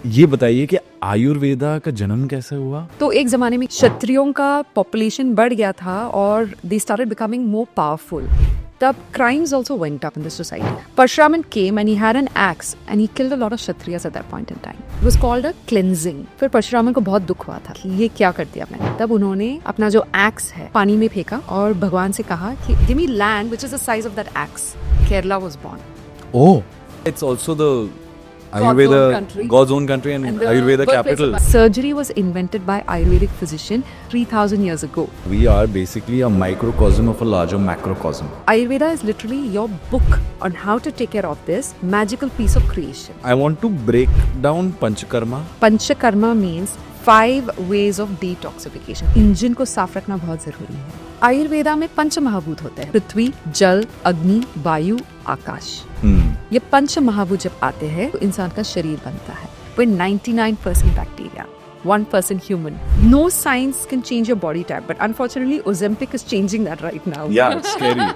ये बताइए कि आयुर्वेदा का जन्म कैसे हुआ? तो एक ज़माने में क्षत्रियों का पॉपुलेशन बढ़ गया था और they started becoming more powerful. तब crimes also went up in the society. Parshuraman came and he had an axe and he killed a lot of Kshatriyas at that point in time. It was called a cleansing. फिर परशुरामन को बहुत दुख हुआ था कि ये क्या कर दिया मैंने. तब उन्होंने अपना जो axe है पानी में फेंका और भगवान से कहा कि give me land which is the size of that axe. Kerala was born. Oh, it's also the Ayurveda, God's own country and Ayurveda capital. Surgery was invented by Ayurvedic physician 3000 years ago. We are basically a microcosm of a larger macrocosm. Ayurveda is literally your book on how to take care of this magical piece of creation. I want to break down Panchakarma. Panchakarma means 5 ways of detoxification. Engine को साफ रखना बहुत जरूरी है. आयुर्वेदा में पंच महाभूत होते हैं. पृथ्वी, जल, अग्नि, वायु, आकाश. ये पंच महाभूत जब आते हैं तो इंसान का शरीर बनता है. We're 99% bacteria, 1% human. No science can change your body type, but unfortunately Ozempic is changing that right now. Yeah, it's scary.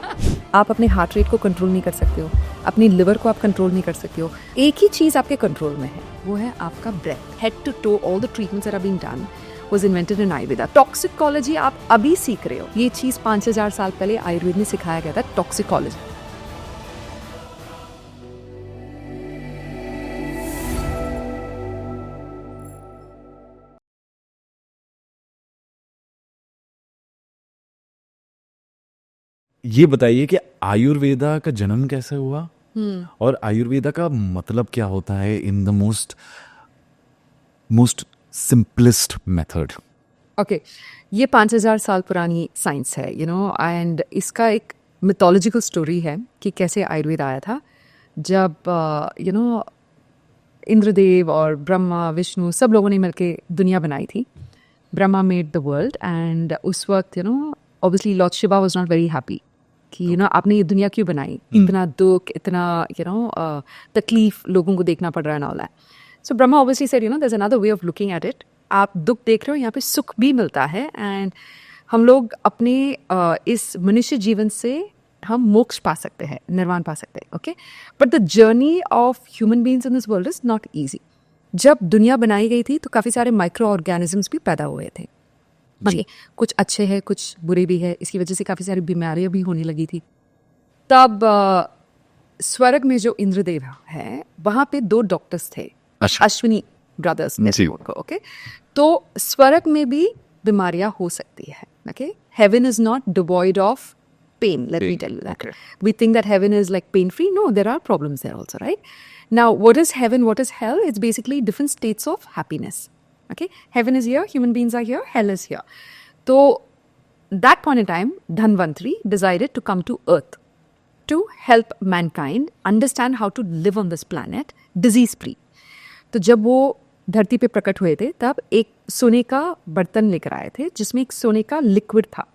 आप अपने हार्ट रेट को कंट्रोल नहीं कर सकते हो, अपनी लिवर को आप कंट्रोल नहीं कर सकते हो. एक ही चीज आपके कंट्रोल में है, वो है आपका breath. Head to toe all the treatments that are being done was invented in Ayurveda. Toxicology आप अभी सीख रहे हो. ये चीज 5000 साल पहले आयुर्वेद में सिखाया गया था. टॉक्सिकोलॉजी. ये बताइए कि आयुर्वेदा का जन्म कैसे हुआ? और आयुर्वेदा का मतलब क्या होता है in the most simplest method? Okay, ये 5000 साल पुरानी साइंस है, एंड इसका एक मिथोलॉजिकल स्टोरी है कि कैसे आयुर्वेद आया था. जब इंद्रदेव और ब्रह्मा, विष्णु सब लोगों ने मिलके दुनिया बनाई थी. Brahma made the world and उस वक्त obviously Lord Shiva was not very happy कि आपने ये दुनिया क्यों बनाई. इतना दुख, इतना तकलीफ लोगों को देखना पड़ रहा है ना all. So Brahma obviously said, there's another way of looking at it. आप दुख देख रहे हो, यहाँ पे सुख भी मिलता है. एंड हम लोग अपने इस मनुष्य जीवन से हम मोक्ष पा सकते हैं, निर्वाण पा सकते हैं. Okay, but the journey of human beings in this world is not easy. जब दुनिया बनाई गई थी तो काफ़ी सारे माइक्रो ऑर्गेनिजम्स भी पैदा हुए थे. कुछ अच्छे हैं, कुछ बुरे भी है. इसकी वजह से काफ़ी सारी बीमारियां भी होने लगी थी. तब स्वर्ग में जो इंद्रदेव है वहाँ पे 2 डॉक्टर्स थे, अश्विनी ब्रदर्स ने. ओके, तो स्वर्ग में भी बीमारियां हो सकती है. Okay, heaven is not devoid of pain, let me tell you that. Okay. We think that heaven is like pain free. No, there are problems there also, right? Now, what is heaven, what is hell? It's basically different states of happiness. Okay, heaven is here, human beings are here, hell is here. So that point in time, Dhanvantri decided to come to earth to help mankind understand how to live on this planet disease free. तो जब वो धरती पे प्रकट हुए थे तब एक सोने का बर्तन लेकर आए थे जिसमें एक सोने का लिक्विड था.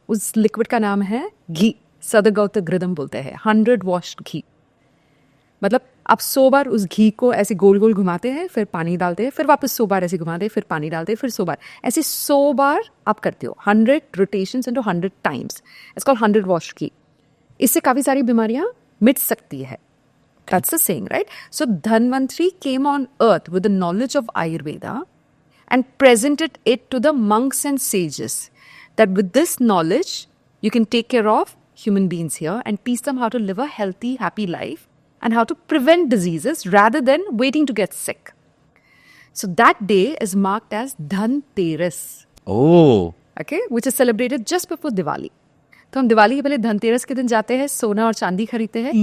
उस लिक्विड का नाम है घी. सदगौत घृतम बोलते हैं, 100 वॉश्ड घी. मतलब आप 100 बार उस घी को ऐसे गोल गोल घुमाते हैं, फिर पानी डालते हैं, फिर वापस 100 बार ऐसे घुमाते हैं, फिर पानी डालते हैं, फिर 100 बार, ऐसे 100 बार आप करते हो. 100 rotations into 100 times. It's called 100 washed ghee. इससे काफ़ी सारी बीमारियां मिट सकती है. That's the saying, right? So Dhanvantri came on earth with the knowledge of Ayurveda and presented it to the monks and sages that with this knowledge you can take care of human beings here and teach them how to live a healthy, happy life and how to prevent diseases rather than waiting to get sick. So that day is marked as Dhanteras. Oh. Okay, which is celebrated just before Diwali. तो हम दिवाली के पहले धनतेरस के दिन जाते हैं, सोना और चांदी खरीदते हैं.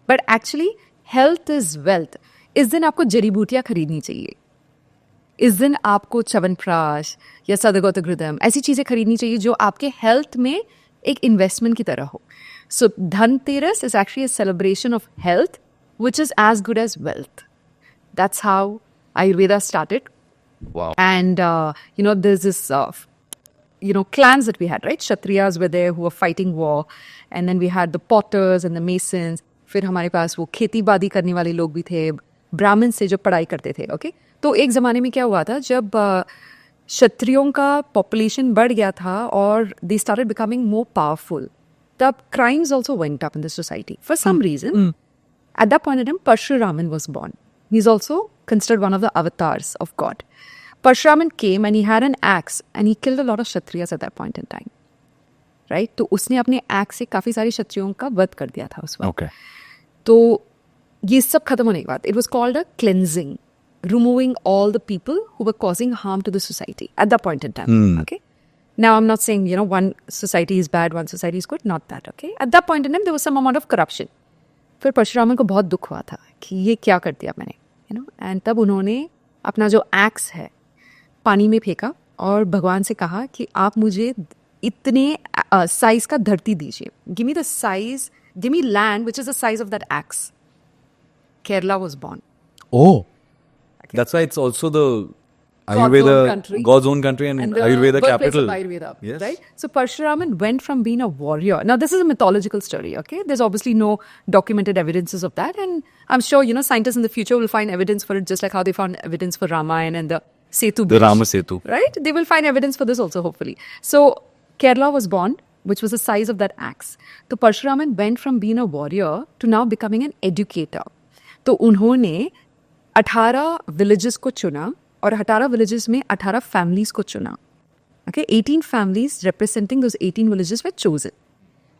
But actually health is wealth. इस दिन आपको जड़ी बूटियां खरीदनी चाहिए. इस दिन आपको च्यवनप्राश या सदगौत घृतम ऐसी चीज़ें खरीदनी चाहिए जो आपके हेल्थ में एक इन्वेस्टमेंट की तरह हो. So Dhanteras is actually a celebration of health which is as good as wealth. That's how Ayurveda started. Wow. And there's this clans that we had, right? Kshatriyas were there who were fighting war, and then we had the potters and the masons. फिर हमारे पास वो खेती बाड़ी करने वाले लोग भी थे, ब्राह्मण से जो पढ़ाई करते थे. ओके, तो एक ज़माने में क्या हुआ था जब क्षत्रियों का पॉपुलेशन बढ़ गया था और they started becoming more powerful, तब crimes also went up in the society for some reason. At that point in time, Parshuraman was born. He's also considered one of the avatars of God. Parshuraman came and he had an axe and he killed a lot of Kshatriyas at that point in time. Right? तो उसने अपने axe से काफ़ी सारी क्षत्रियों का वध कर दिया था उस वक्त. Okay. तो ये सब खत्म होने के बाद it was called a cleansing, removing all the people who were causing harm to the society at that point in time. Okay. Now I'm not saying one society is bad, one society is good, not that. Okay. At that point in time there was some amount of corruption. फिर परशुरामन को बहुत दुख हुआ था कि ये क्या कर दिया मैंने, एंड तब उन्होंने अपना जो एक्स है पानी में फेंका और भगवान से कहा कि आप मुझे इतने साइज का धरती दीजिए, give me the size, give me land which is the size of that axe. Kerala was born. Oh, that's why it's also the Ayurveda, God's own country, and the Ayurveda birthplace capital. of Ayurveda, Yes. right? So Parshuraman went from being a warrior. Now this is a mythological story, okay? There's obviously no documented evidences of that, and I'm sure scientists in the future will find evidence for it, just like how they found evidence for Ramayana and the Setu The Bridge. Rama Setu. Right? They will find evidence for this also, hopefully. So Kerala was born, which was the size of that axe. So Parshuraman went from being a warrior to now becoming an educator. तो उन्होंने 18 villages को चुना और 18 villages में 18 families को चुना. Okay, 18 families representing those 18 villages were chosen.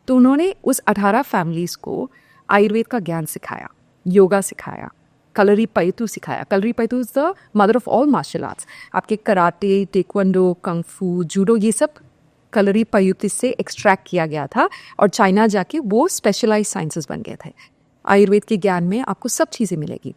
तो उन्होंने उस 18 families को आयुर्वेद का ज्ञान सिखाया, योगा सिखाया, कलरी पैतु सिखाया. Kalaripayattu is the mother of all martial arts. आपके कराटे, टेक्वांडो, कंगफू, जूडो, ये सब कलरी पैतु से एक्सट्रैक्ट किया गया था और चाइना जाके वो स्पेशलाइज साइंसेस बन गए थे. आयुर्वेद के ज्ञान में आपको सब चीज़ें मिलेगी.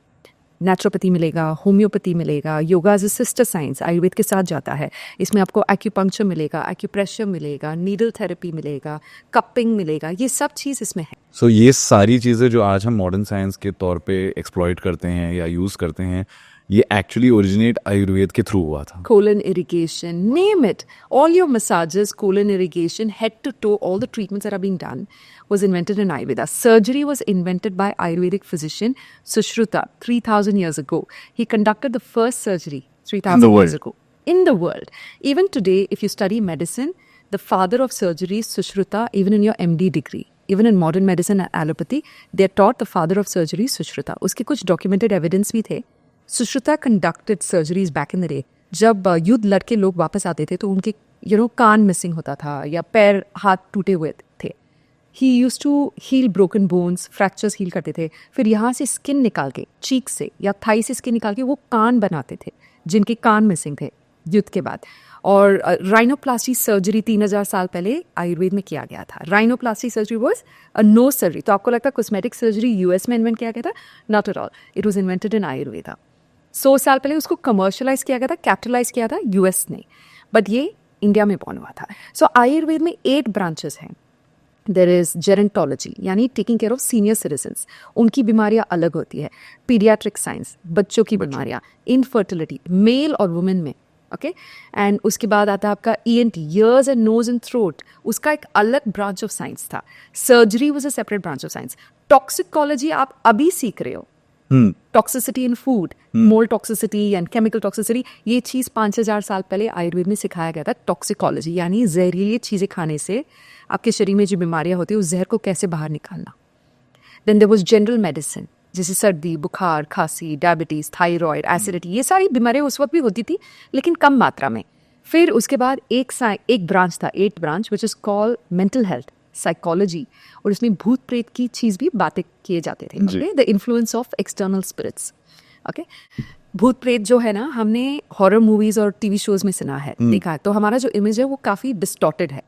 नेचुरोपैथी मिलेगा, होम्योपैथी मिलेगा, yoga as a sister science Ayurveda के साथ जाता है. इसमें आपको एक्यूपंक्चर मिलेगा, एक्यूप्रेशर मिलेगा, नीडल थेरेपी मिलेगा, कपिंग मिलेगा, ये सब चीज़ इसमें है. So ये सारी चीज़ें जो आज हम मॉडर्न साइंस के तौर पे एक्सप्लॉइट करते हैं या यूज़ करते हैं, ये एक्चुअली ओरिजिनेट आयुर्वेद के थ्रू हुआ था. Colon irrigation, name it. All your massages, colon irrigation, head to toe, all the treatments that are being done was invented in Ayurveda. Surgery was invented by Ayurvedic physician Sushruta 3,000 years ago. He conducted the first surgery 3,000 years ago in the world. Even today, if you study medicine, the father of surgery is Sushruta, even in your MD degree. Even in modern medicine and allopathy, they are taught the father of surgery is Sushruta. उसके कुछ documented evidence भी थे. Sushruta conducted surgeries back in the day. जब युद्ध लड़के लोग वापस आते थे तो उनके कान मिसिंग होता था या पैर हाथ टूटे हुए थे. He used to heal broken bones, fractures heal करते थे. फिर यहाँ से स्किन निकाल के, चीक से या थाई से स्किन निकाल के वो कान बनाते थे जिनके कान मिसिंग थे युद्ध के बाद. और राइनोप्लास्टी सर्जरी 3,000 साल पहले आयुर्वेद में किया गया था. Rhinoplasty surgery was a known surgery. तो आपको लगता है कॉस्मेटिक सर्जरी यूएस में इन्वेंट किया गया था? Not at all. It was invented in Ayurveda. 100 साल पहले उसको कमर्शलाइज किया गया था, कैपिटलाइज किया था यूएस ने, बट ये इंडिया में बॉर्न हुआ था. सो आयुर्वेद में 8 ब्रांचेस हैं. देर इज जेरेंटोलॉजी, यानी taking care of senior citizens, उनकी बीमारियां अलग होती है. पीडियाट्रिक साइंस, बच्चों की बीमारियां, इनफर्टिलिटी मेल और वुमेन में. ओके, एंड उसके बाद आता है आपका ENT, ears and nose and throat, उसका एक अलग ब्रांच ऑफ साइंस था. Surgery was a separate branch of science. Toxicology आप अभी सीख रहे हो. Toxicity in food, mould toxicity and chemical toxicity, ये चीज़ 5,000 साल पहले आयुर्वेद में सिखाया गया था. टॉक्सिकोलॉजी यानी जहरीली चीज़ें खाने से आपके शरीर में जो बीमारियां होती है उस जहर को कैसे बाहर निकालना. Then there was general medicine, जैसे सर्दी, बुखार, खांसी, डायबिटीज़, थायराइड, एसिडिटी, ये सारी बीमारियां उस वक्त भी होती थी लेकिन कम मात्रा में. फिर उसके बाद एक ब्रांच था, 8th branch, which is called mental health, psychology, और इसमें भूत प्रेत की चीज़ भी बातें किए जाते थे. Okay, the influence of external spirits. Okay, भूत प्रेत जो है ना, हमने हॉरर मूवीज़ और टीवी शोज़ में सुना है, देखा है, तो हमारा जो इमेज है वो काफ़ी डिस्टॉर्टेड है.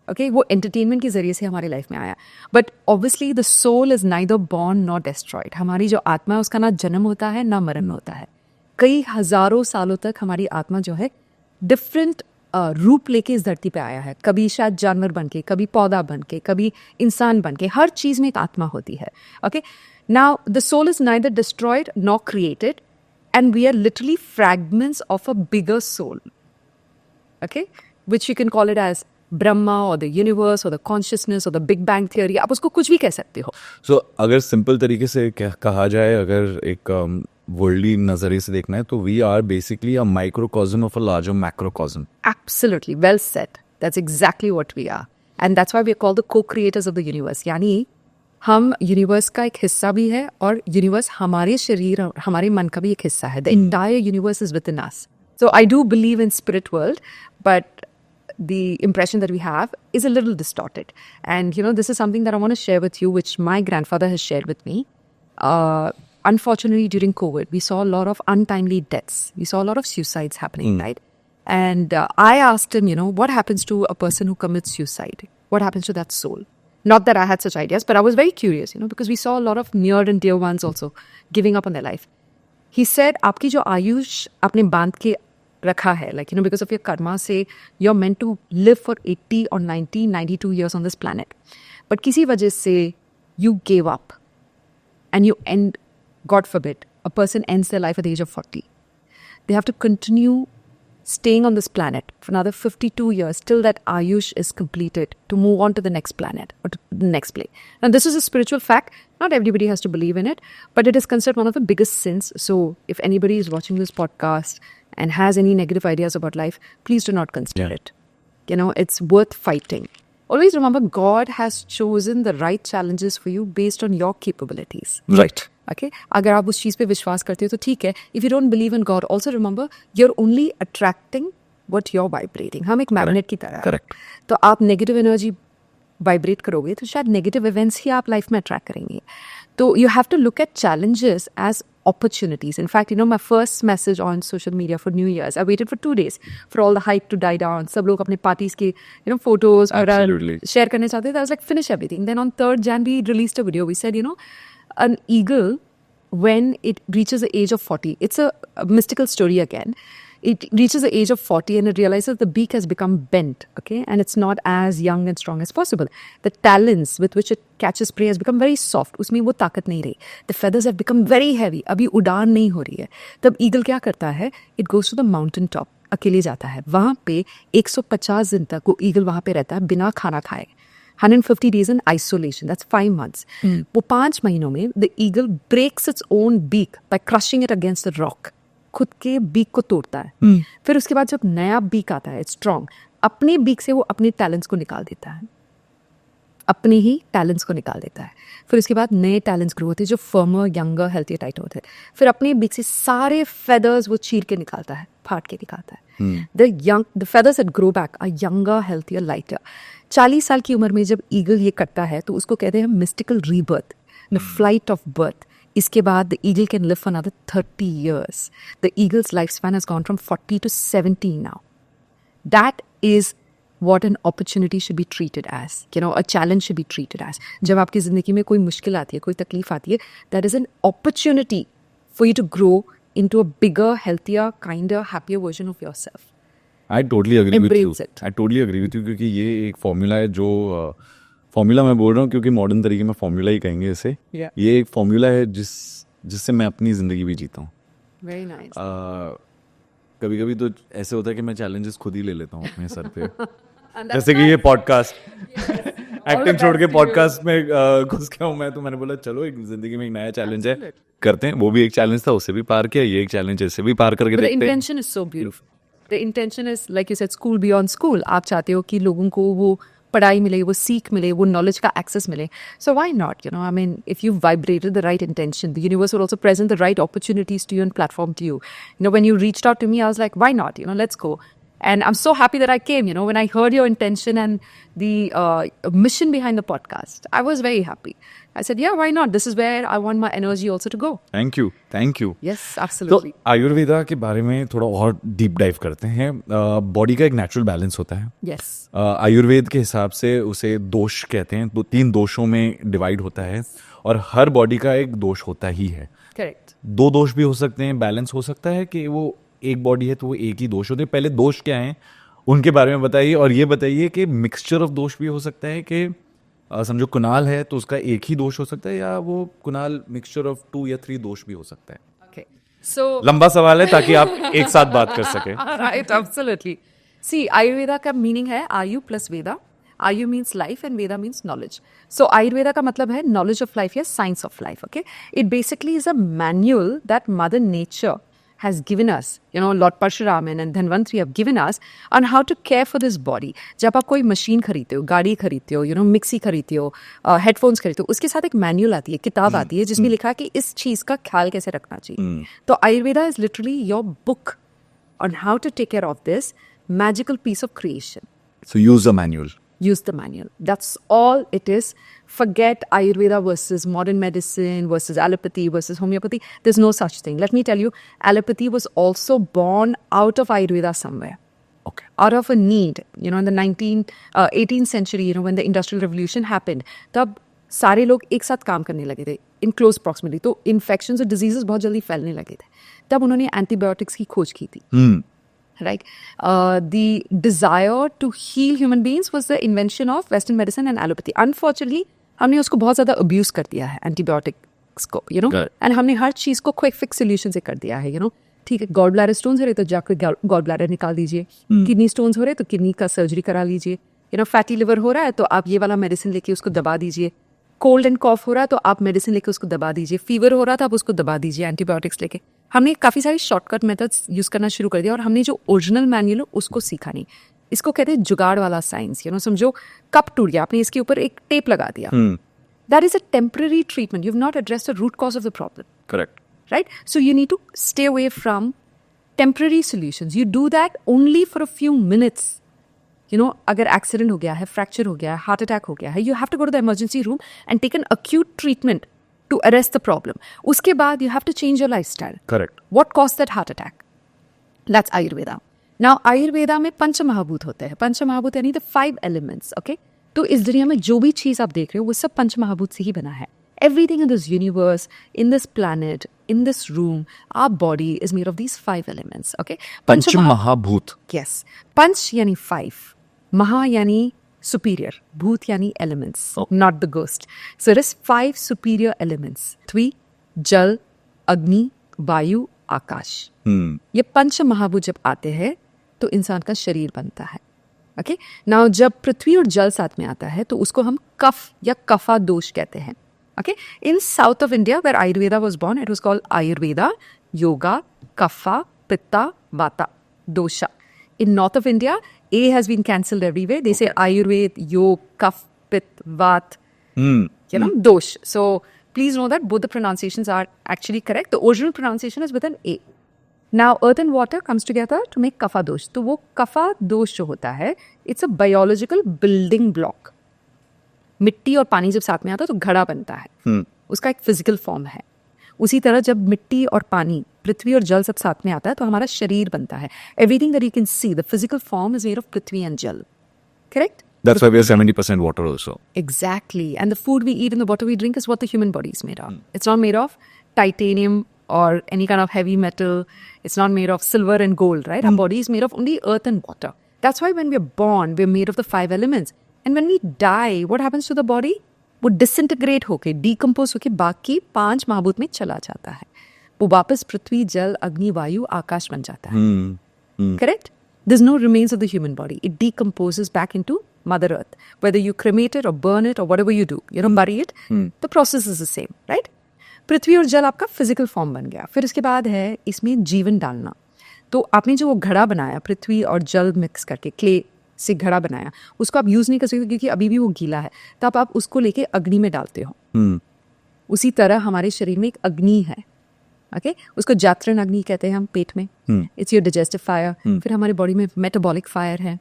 ओके, वो एंटरटेनमेंट के जरिए से हमारे लाइफ में आया. But obviously the soul is neither born not destroyed. हमारी जो आत्मा है उसका ना जन्म होता है ना मरण होता है. कई हज़ारों सालों तक हमारी आत्मा जो है डिफरेंट रूप लेके इस धरती पे आया है. कभी शायद जानवर बन के, कभी पौधा बन के, कभी इंसान बन के. हर चीज़ में एक आत्मा होती है. Okay, now the soul is neither destroyed not created, and we are literally fragments of a bigger soul. Okay, which you can call it as Brahma और द यूनिवर्स और द कॉन्शियसनेस और द बिग बैंग थियोरी, आप उसको कुछ भी कह सकते हो. सो अगर सिंपल तरीके से कहा जाए, अगर एक वर्ल्डली नजरिए से देखना है, तो we are basically a microcosm of a larger macrocosm. Absolutely, well said. That's exactly what we are. And that's why we are called the co-creators of the universe. यानी हम यूनिवर्स का एक हिस्सा भी है और यूनिवर्स हमारे शरीर और हमारे मन का भी एक हिस्सा है. The entire universe is with in us. So I do believe in spirit world, but the impression that we have is a little distorted. And this is something that I want to share with you, which my grandfather has shared with me. Unfortunately, during COVID, we saw a lot of untimely deaths. We saw a lot of suicides happening, right? And I asked him, what happens to a person who commits suicide? What happens to that soul? Not that I had such ideas, but I was very curious, because we saw a lot of near and dear ones also giving up on their life. He said, आपकी जो आयुष आपने बांध के रखा है, because of your karma, say you're meant to live for 80 or 90, 92 years on this planet. But किसी वजह से you gave up and you end, God forbid, a person ends their life at the age of 40. They have to continue staying on this planet for another 52 years till that Ayush is completed to move on to the next planet or to the next plane. Now, this is a spiritual fact. Not everybody has to believe in it, but it is considered one of the biggest sins. So, if anybody is watching this podcast and has any negative ideas about life, please do not consider it. It's worth fighting. Always remember, God has chosen the right challenges for you based on your capabilities. Right. Okay? अगर आप उस चीज़ पे विश्वास करते हो तो ठीक है. If you don't believe in God, also remember, you're only attracting what you're vibrating. हम एक मैग्नेट की तरह हैं. Correct. तो आप नेगेटिव एनर्जी वाइब्रेट करोगे तो शायद नेगेटिव इवेंट्स ही आप लाइफ में अट्रैक्ट करेंगे. तो you have to look at challenges as opportunities. In fact, my first message on social media for New Year's, I waited for 2 days for all the hype to die down. सब लोग अपने parties के photos share करने चाहते थे. I was like, finish everything. Then on 3rd Jan, we released a video. We said, an eagle, when it reaches the age of 40, it's a mystical story again. It reaches the age of 40 and it realizes the beak has become bent, okay? And it's not as young and strong as possible. The talons with which it catches prey has become very soft. उसमें वो ताकत नहीं रही. The feathers have become very heavy. अभी उड़ान नहीं हो रही है. तब eagle क्या करता है? It goes to the mountain top. अकेले जाता है. वहाँ पे 150 दिन तक वो eagle वहाँ पे रहता है बिना खाना खाए. 150 days in isolation. That's 5 months. वो 5 महीनों में the eagle breaks its own beak by crushing it against the rock. खुद के बीक को तोड़ता है. फिर उसके बाद जब नया बीक आता है, स्ट्रॉन्ग, अपने बीक से वो अपने टैलेंट्स को निकाल देता है. अपने ही टैलेंट्स को निकाल देता है. फिर उसके बाद नए टैलेंट्स ग्रो होते हैं जो फर्मर, यंगर, हेल्थियर, टाइटर होते हैं. फिर अपने बीक से सारे फेदर्स वो चीर के निकालता है, फाड़ के निकालता है. The feathers that grow back are younger, healthier, lighter. 40 साल की उम्र में जब ईगल ये करता है तो उसको कहते हैं mystical rebirth, the flight of birth. इसके बाद the eagle can live for another 30 years. The eagle's lifespan has gone from 40 to 70 now. That is what an opportunity should be treated as. A challenge should be treated as. जब आपकी ज़िंदगी में कोई मुश्किल आती है, कोई तकलीफ आती है, that is an opportunity for you to grow into a bigger, healthier, kinder, happier version of yourself. I totally agree with you. Embrace it. I totally agree with you क्योंकि ये एक फॉर्मूला है जो फॉर्मूला मैं बोल रहा हूँ क्योंकि मॉडर्न तरीके में फॉर्मूला ही कहेंगे इसे. ये एक फॉर्मूला है जिससे मैं अपनी ज़िंदगी भी जीता हूँ. Very nice. कभी कभी तो ऐसे होता है कि मैं चैलेंजेस खुद ही ले लेता हूँ अपने सर पे. जैसे कि ये पॉडकास्ट एक्टिंग छोड़ के पॉडकास्ट में घुस गया हूँ मैं. तो मैंने बोला चलो एक ज़िंदगी में एक नया चैलेंज है, करते हैं. वो भी एक चैलेंज था, उससे भी पार किया. ये एक चैलेंज ऐसे भी पार करके देखते हैं. The intention is so beautiful. The intention is, like you said, school beyond school. आप चाहते हो कि लोगों को वो पढ़ाई मिले, वो सीख मिले, वो नॉलेज का एक्सेस मिले. So why not? I mean, if you vibrated the right intention, the universe will also present the right opportunities to you and platform to you. When you reached out to me, I was like, why not? Let's go. And I'm so happy that I came. When I heard your intention and the mission behind the podcast, I was very happy. I said, yeah, why not? This is where I want my energy also to go. Thank you. Thank you. Yes, absolutely. तो आयुर्वेदा के बारे में थोड़ा और deep dive करते हैं. Body का एक नेचुरल बैलेंस होता है. Yes. आयुर्वेद के हिसाब से उसे दोष कहते हैं. 3 दोषों में डिवाइड होता है और हर बॉडी का एक दोष होता ही है. Correct. 2 दोष भी हो सकते हैं. बैलेंस हो सकता है कि वो एक बॉडी है तो वो एक ही दोष होते हैं. पहले दोष क्या हैं उनके बारे में बताइए. और ये बताइए कि मिक्सचर ऑफ दोष भी हो सकता है कि समझो कुणाल है तो उसका एक ही दोष हो सकता है या वो कुणाल मिक्सचर ऑफ 2 या 3 दोष भी हो सकता है. Okay. So लंबा सवाल है ताकि आप एक साथ बात कर सके. Right, absolutely. See, Ayurveda का मीनिंग है आयु प्लस वेदा. आयु means life and Veda means knowledge. So Ayurveda का मतलब है knowledge of life या science of life. Okay, it basically is a manual that Mother Nature has given us, you know, Lord Parshuram and Dhanvantri have given us on how to care for this body. जब आप कोई machine खरीदते हो, गाड़ी खरीदते हो, you know, mixie खरीदते हो, हेडफोन्स खरीदते हो, उसके साथ एक मैनुअल आती है, किताब आती है जिसमें लिखा है कि इस चीज़ का ख्याल कैसे रखना चाहिए. तो Ayurveda is literally your book on how to take care of this magical piece of creation. So use the manual. Use the manual. That's all it is. Forget Ayurveda versus modern medicine versus allopathy versus homeopathy. There's no such thing. Let me tell you, allopathy was also born out of Ayurveda somewhere. Okay. Out of a need. You know, in the 18th century, you know, when the Industrial Revolution happened, तब सारे लोग एक साथ काम करने लगे थे in close proximity. तो infections और diseases बहुत जल्दी फैलने लगे थे. तब उन्होंने antibiotics की खोज की थी. Right? The desire to heal human beings was the invention of Western medicine and allopathy. Unfortunately, हमने उसको बहुत ज़्यादा abuse कर दिया है antibiotics को, you know, and हमने हर चीज़ को quick fix solution से कर दिया है, you know. ठीक है, गॉल ब्लैडर स्टोन्स हो रहे तो जाकर गॉल ब्लैडर निकाल दीजिए, किडनी स्टोन्स हो रहे तो किडनी का सर्जरी करा लीजिए, you know, फैटी लिवर हो रहा है तो आप ये वाला मेडिसिन लेके उसको दबा दीजिए, कोल्ड एंड कॉफ हो रहा है तो आप मेडिसिन लेके उसको दबा दीजिए, फीवर हो रहा था आप उसको दबा दीजिए एंटीबायोटिक्स लेके. हमने काफ़ी सारी शॉर्टकट मेथड्स यूज़ करना शुरू कर दिया और हमने जो ओरिजिनल मैनुअल उसको सीखा नहीं. इसको कहते हैं जुगाड़ वाला साइंस. यू नो, समझो कप टूट गया, आपने इसके ऊपर एक टेप लगा दिया. That is a temporary treatment. You have not addressed the root cause of the problem. Correct. Right? So you need to stay away from temporary solutions. You do that only for a few minutes. You know, अगर accident हो गया है, fracture हो गया है, heart attack हो गया है, you have to go to the emergency room and take an acute treatment to arrest the problem. उसके बाद you have to change your lifestyle. Correct. What caused that heart attack? That's Ayurveda. Now, Ayurveda में पंच महाभूत होते हैं. पंच महाभूत यानी the 5 elements, okay? तो इस दुनिया में जो भी चीज़ आप देख रहे हो वो सब पंच महाभूत से ही बना है. Everything in this universe, in this planet, in this room, our body is made of these 5 elements, okay? पंच महाभूत. Yes. Panch yani 5. Maha yani superior. Bhoot yani elements, not the ghost. So there's 5 superior elements. Prithvi, Jal, Agni, Vayu, Akash. ये पंच महाभूत जब आते हैं तो इंसान का शरीर बनता है. Okay? Now जब पृथ्वी और जल साथ में आता है तो उसको हम कफ या कफा दोष कहते हैं. Okay? In south of India where Ayurveda was born, it was called Ayurveda, Yoga, Kapha, Pitta, Vata, Dosha. In north of India, A has been cancelled everywhere. They say Ayurveda, Yoga, Kapha, Pitta, Vata, you know, Dosh. So please know that both the pronunciations are actually correct. The original pronunciation is with an A. Now earth and water comes together to make Kapha Dosh. तो वो Kapha Dosh जो होता है, it's a biological building block. मिट्टी और पानी जब साथ में आता है तो घड़ा बनता है. उसका एक फिजिकल फॉर्म है. उसी तरह जब मिट्टी और पानी, पृथ्वी और जल सब साथ में आता है तो हमारा शरीर बनता है. Everything that you can see, the physical form is made of Prithvi and जल. Correct? That's why we are 70% water also. Exactly. And the food we eat and the water we drink is what the human body is made of. It's not made of titanium or any kind of heavy metal. It's not made of silver and gold, right? Our body is made of only earth and water. That's why when we're born, we're made of the 5 elements. And when we die, what happens to the body? वो disintegrate होके, decompose होके बाकी 5 महाभूत में चला जाता है. वो वापस पृथ्वी, जल, अग्नि, वायु, आकाश बन जाता है. Correct? There's no remains of the human body. It decomposes back into Mother Earth. Whether you cremate it or burn it or whatever you do, you don't bury it, the process is the same, right? पृथ्वी और जल आपका physical form बन गया. फिर इसके बाद है इसमें जीवन डालना. तो आपने जो वो घड़ा बनाया, पृथ्वी और जल मिक्स करके क्ले से घड़ा बनाया, उसको आप यूज़ नहीं कर सकते क्योंकि अभी भी वो गीला है. तब आप उसको लेके अग्नि में डालते हो. उसी तरह हमारे शरीर में एक अग्नि है. ओके, उसको जात्रण अग्नि कहते हैं हम पेट में. It's your digestive fire. फिर हमारे बॉडी में मेटाबॉलिक फायर है.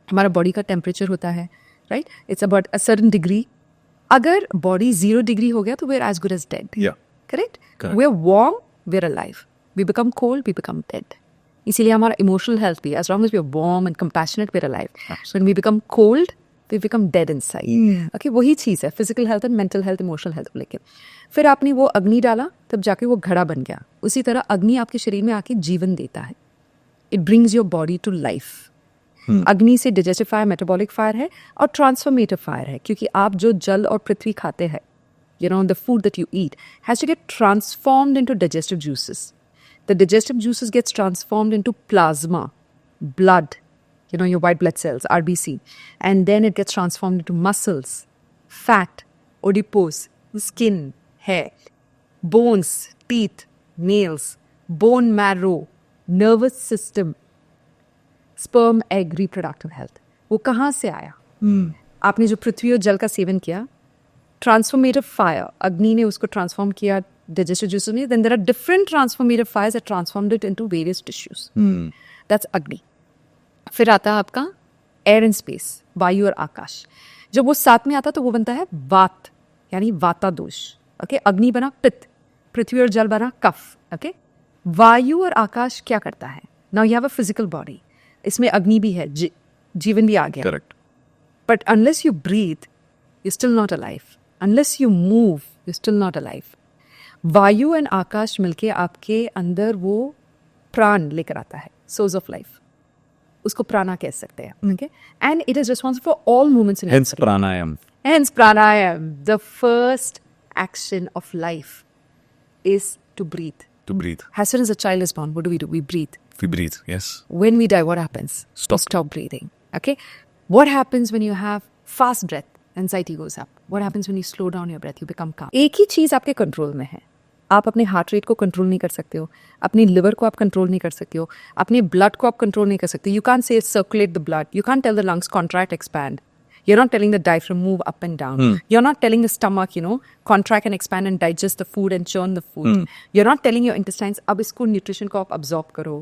हमारा बॉडी का टेम्परेचर होता है, right? It's about a certain degree. अगर बॉडी 0 डिग्री हो गया तो we are as good as dead. Correct? We are warm, we are alive. We become cold, we become dead. इसीलिए हमारा इमोशनल हेल्थ भी, as long as we are warm and compassionate, we are alive. When we become cold, we become dead inside. Okay, वही चीज़ है physical health and mental health, emotional health को लेकर. फिर आपने वो अग्नि डाला, तब जाके वो घड़ा बन गया. उसी तरह अग्नि आपके शरीर में आके जीवन देता है. It brings your body to life. अग्नि से डाइजेस्टिव फायर, मेटाबॉलिक फायर है और ट्रांसफॉर्मेटिव फायर है. क्योंकि आप जो जल और पृथ्वी खाते हैं, you know, the food that you eat has to get transformed into digestive juices. The digestive juices gets transformed into plasma, blood, you know, your white blood cells, RBC. And then it gets transformed into muscles, fat, adipose, skin, hair, bones, teeth, nails, bone marrow, nervous system, sperm, egg, reproductive health, वो कहाँ से आया? आपने जो पृथ्वी और जल का seven किया, ट्रांसफॉर्मेटिव फायर, अग्नि ने उसको ट्रांसफॉर्म किया digestive juices में, then there are different transformative fires that transformed it into various tissues. That's अग्नि. फिर आता है आपका एयर एंड स्पेस, वायु और आकाश. जब वो साथ में आता तो वो बनता है वात, यानी वाता दोष. ओके, अग्नि बना पित्त, पृथ्वी और जल बना कफ. ओके, वायु और आकाश क्या करता है? Now you have a physical body, इसमें अग्नि भी है, जीवन भी आ गया. Correct. But unless you breathe, you still not alive. Unless you move, you still not alive. वायु एंड आकाश मिलके आपके अंदर वो प्राण लेकर आता है, सोर्स ऑफ लाइफ. उसको प्राणा कह सकते हैं. Okay, and it is responsible for all movements in your Hence pranayam. Hence pranayam. The first action of life is to breathe. To breathe. As soon as a child is born, what do? We breathe. We breathe. Yes. When we die, what happens? Stop. We stop breathing. Okay? What happens when you have fast breath? Anxiety goes up. What happens when you slow down your breath? You become calm. एक ही चीज आपके control में है. आप अपने heart rate को control नहीं कर सकते हो, अपनी लिवर को आप कंट्रोल नहीं कर सकते हो, अपने ब्लड को आप कंट्रोल नहीं कर सकते. You can't say circulate the blood, you can't tell the lungs contract expand. You're not telling the diaphragm move up and down. You're not telling the stomach, contract and expand and digest the food and churn the food. You're not telling your intestines, अब इसको nutrition को आप absorb करो.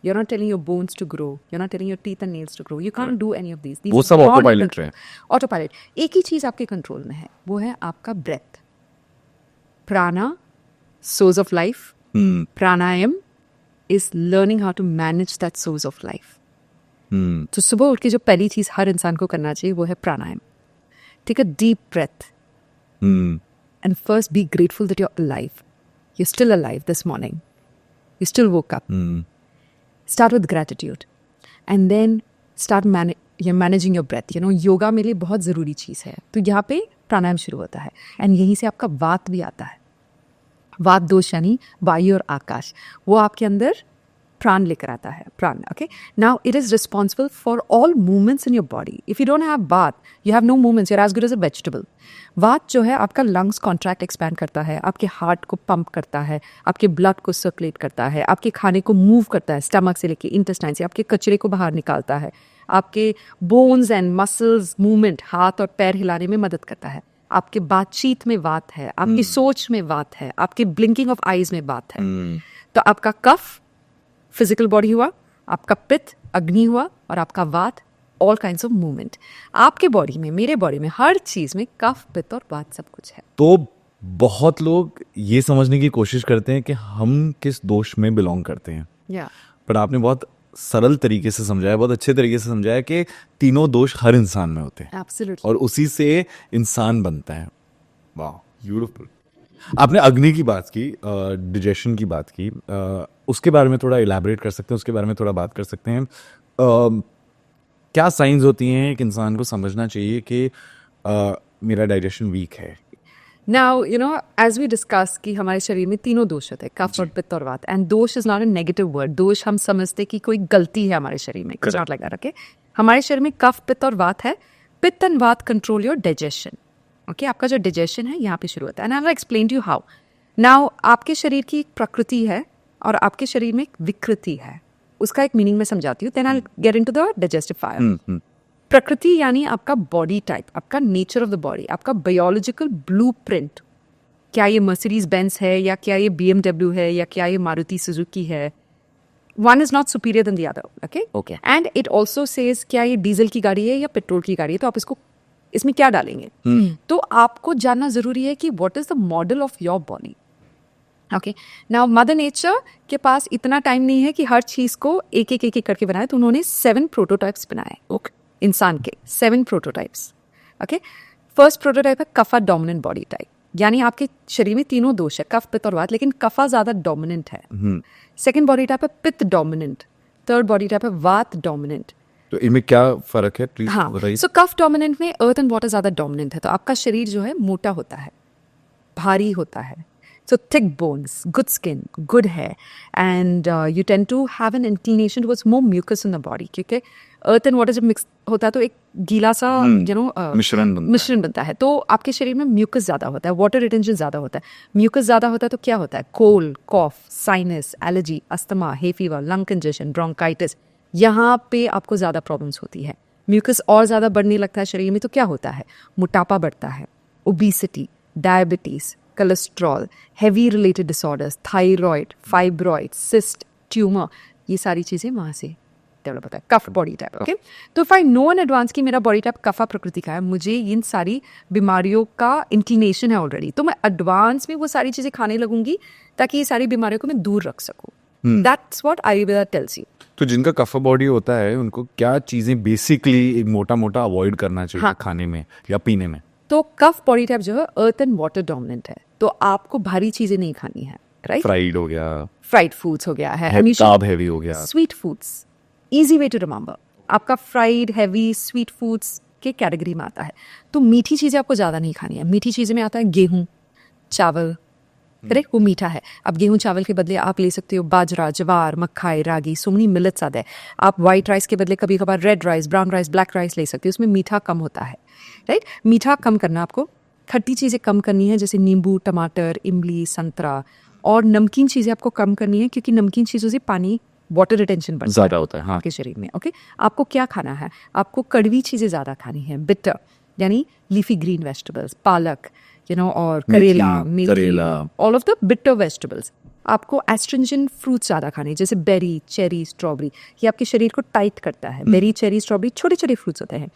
You're not telling your bones to grow. You're not telling your teeth and nails to grow. You can't do any of these. वो सब autopilot है. Autopilot. एक ही चीज आपके कंट्रोल में है, वो है आपका breath. Prana, source of life. Pranayam is learning how to manage that source of life. तो सुबह उठ के जो पहली चीज हर इंसान को करना चाहिए वो है pranayama. Take a deep breath and first be grateful that you are alive. You still alive this morning, you still woke up. Start with gratitude and then start managing your breath. Yoga मेरे लिए बहुत ज़रूरी चीज़ है. तो यहाँ पे प्राणायाम शुरू होता है एंड यहीं से आपका वात भी आता है. वात दोष यानी वायु और आकाश, वो आपके अंदर प्राण लेकर आता है. Prana. Okay, now it is responsible for all movements in your body. If you don't have vata, you have no movements, you are as good as a vegetable. Vata जो है आपका लंग्स कॉन्ट्रैक्ट एक्सपैंड करता है, आपके हार्ट को पंप करता है, आपके ब्लड को सर्कुलेट करता है, आपके खाने को मूव करता है, स्टमक से लेके इंटेस्टाइन से, आपके कचरे को बाहर निकालता है, आपके बोन्स एंड मसल्स मूवमेंट, हाथ और पैर हिलाने में मदद करता है. आपके बातचीत में वात है, आपकी सोच में वात है, आपके ब्लिंकिंग ऑफ आईज में वात है. तो आपका कफ फिजिकल बॉडी हुआ, आपका पित्त अग्नि हुआ, और आपका वात ऑल काइंड्स ऑफ मूवमेंट. आपके बॉडी में, मेरे बॉडी में, हर चीज में कफ, पित्त और वात सब कुछ है. तो बहुत लोग ये समझने की कोशिश करते हैं कि हम किस दोष में बिलोंग करते हैं. पर आपने बहुत सरल तरीके से समझाया, बहुत अच्छे तरीके से समझाया कि तीनों दोष हर इंसान में होते हैं. Absolutely. और उसी से इंसान बनता है. वाह, ब्यूटीफुल. आपने अग्नि की बात की, डिजेशन की बात की, उसके बारे में थोड़ा इलैबोरेट कर सकते हैं, उसके बारे में थोड़ा बात कर सकते हैं. क्या साइंस होती हैं एक इंसान को समझना चाहिए कि मेरा डाइजेशन वीक है? Now, as we discuss कि हमारे शरीर में तीनों दोष होते हैं, कफ और पित्त और वात. एंड दोष is not a negative word. दोष हम समझते कि कोई गलती है हमारे शरीर में. It's not like that, okay? हमारे शरीर में कफ, पित्त और वात है. पित्त एंड वात कंट्रोल योर डाइजेशन. ओके, आपका जो डाइजेशन है यहाँ पे शुरू होता है. And I will explain to you how. Now, आपके शरीर की एक प्रकृति है और आपके शरीर में एक विकृति है. उसका एक मीनिंग मैं समझाती हूँ, then I will get into the digestive fire. प्रकृति यानी आपका बॉडी टाइप, आपका नेचर ऑफ द बॉडी, आपका बायोलॉजिकल ब्लूप्रिंट. क्या ये मर्सिडीज बेंज है, या क्या ये BMW है, या क्या ये मारुति सुजुकी है. One is not superior than the other. Okay, and it also says क्या ये डीजल की गाड़ी है या पेट्रोल की गाड़ी है, तो आप इसमें क्या डालेंगे. तो आपको जानना जरूरी है कि what is the model of your body. Okay, now mother nature के पास इतना टाइम नहीं है कि हर चीज को एक एक करके बनाए, तो उन्होंने 7 प्रोटोटाइप्स बनाए. ओके, इंसान के 7 प्रोटोटाइप्स. ओके, फर्स्ट प्रोटोटाइप है कफा डोमिनेंट बॉडी टाइप, यानी आपके शरीर में तीनों दोष है, कफ, पित्त और वात, लेकिन कफा ज्यादा डोमिनेंट है. सेकंड बॉडी टाइप है पित्त डोमिनेंट. थर्ड बॉडी टाइप है वात डोमिनेंट. तो इनमें क्या फर्क है, प्लीज बताइए. सो कफ डोमिनेंट में अर्थ एंड वाटर ज्यादा डोमिनेंट है, तो आपका शरीर जो है मोटा होता है, भारी होता है, So thick bones, good skin, good hair, and you tend to have an inclination towards more mucus in the body. क्योंकि earth and water जब mix होता है तो एक गीला सा मिश्रण बनता है, तो आपके शरीर में म्यूकस ज़्यादा होता है, वाटर रिटेंशन ज़्यादा होता है। म्यूकस ज़्यादा होता है तो क्या होता है? Cold, cough, sinus, allergy, asthma, hay fever, lung congestion, bronchitis, यहाँ पे आपको ज़्यादा प्रॉब्लम्स होती है। म्यूकस और ज़्यादा बढ़ने लगता है शरीर में तो क्या होता है? मोटापा बढ़ता है, obesity, diabetes, cholesterol, heavy related disorders, thyroid, fibroid, cyst, tumour, ये सारी चीज़ें वहाँ से डेवलप होता है। कफ बॉडी टाइप, ओके। तो if I know in advance कि मेरा बॉडी टाइप कफा प्रकृति का है, मुझे इन सारी बीमारियों का इंक्लिनेशन है ऑलरेडी, तो मैं एडवांस में वो सारी चीज़ें खाने लगूंगी ताकि ये सारी बीमारियों को मैं दूर रख सकूँ। That's what Ayurveda tells you. तो जिनका कफा बॉडी होता है उनको क्या चीजें बेसिकली मोटा मोटा अवॉइड करना चाहिए? हाँ। खाने में या पीने में? तो कफ बॉडी टाइप जो है अर्थ एंड वाटर डोमिनेंट है, तो आपको भारी चीजें नहीं खानी है, राइट? फ्राइड हो गया, फ्राइड फूड्स हो गया है, कार्ब हैवी हो गया, sweet foods, easy way to remember, आपका फ्राइड हैवी स्वीट फूड्स के कैटेगरी में आता है। तो मीठी चीजें आपको ज्यादा नहीं खानी है। मीठी चीजें में आता है गेहूं, चावल, करेक्ट, वो मीठा है। अब गेहूं चावल के बदले आप ले सकते हो बाजरा, जवार, मक्काई, रागी, सो मेनी मिलेट्स आते हैं। आप वाइट राइस के बदले कभी कभार red rice, brown rice, black rice ले सकते हो, उसमें मीठा कम होता है, राइट? मीठा कम करना आपको, खट्टी चीज़ें कम करनी है जैसे नींबू, टमाटर, इमली, संतरा, और नमकीन चीज़ें आपको कम करनी है क्योंकि नमकीन चीज़ों से पानी, वाटर रिटेंशन बढ़ता ज़्यादा होता है, हाँ, आपके शरीर में, ओके। आपको क्या खाना है? आपको कड़वी चीज़ें ज़्यादा खानी है, बिटर यानी लीफी ग्रीन वेजिटेबल्स, पालक, और करेला, करेला, all of the bitter vegetables. आपको एस्ट्रिंजेंट फ्रूट्स ज़्यादा खाने, जैसे बेरी, चेरी, स्ट्रॉबेरी, ये आपके शरीर को टाइट करता है। बेरी, चेरी, स्ट्रॉबेरी छोटे छोटे फ्रूट्स होते हैं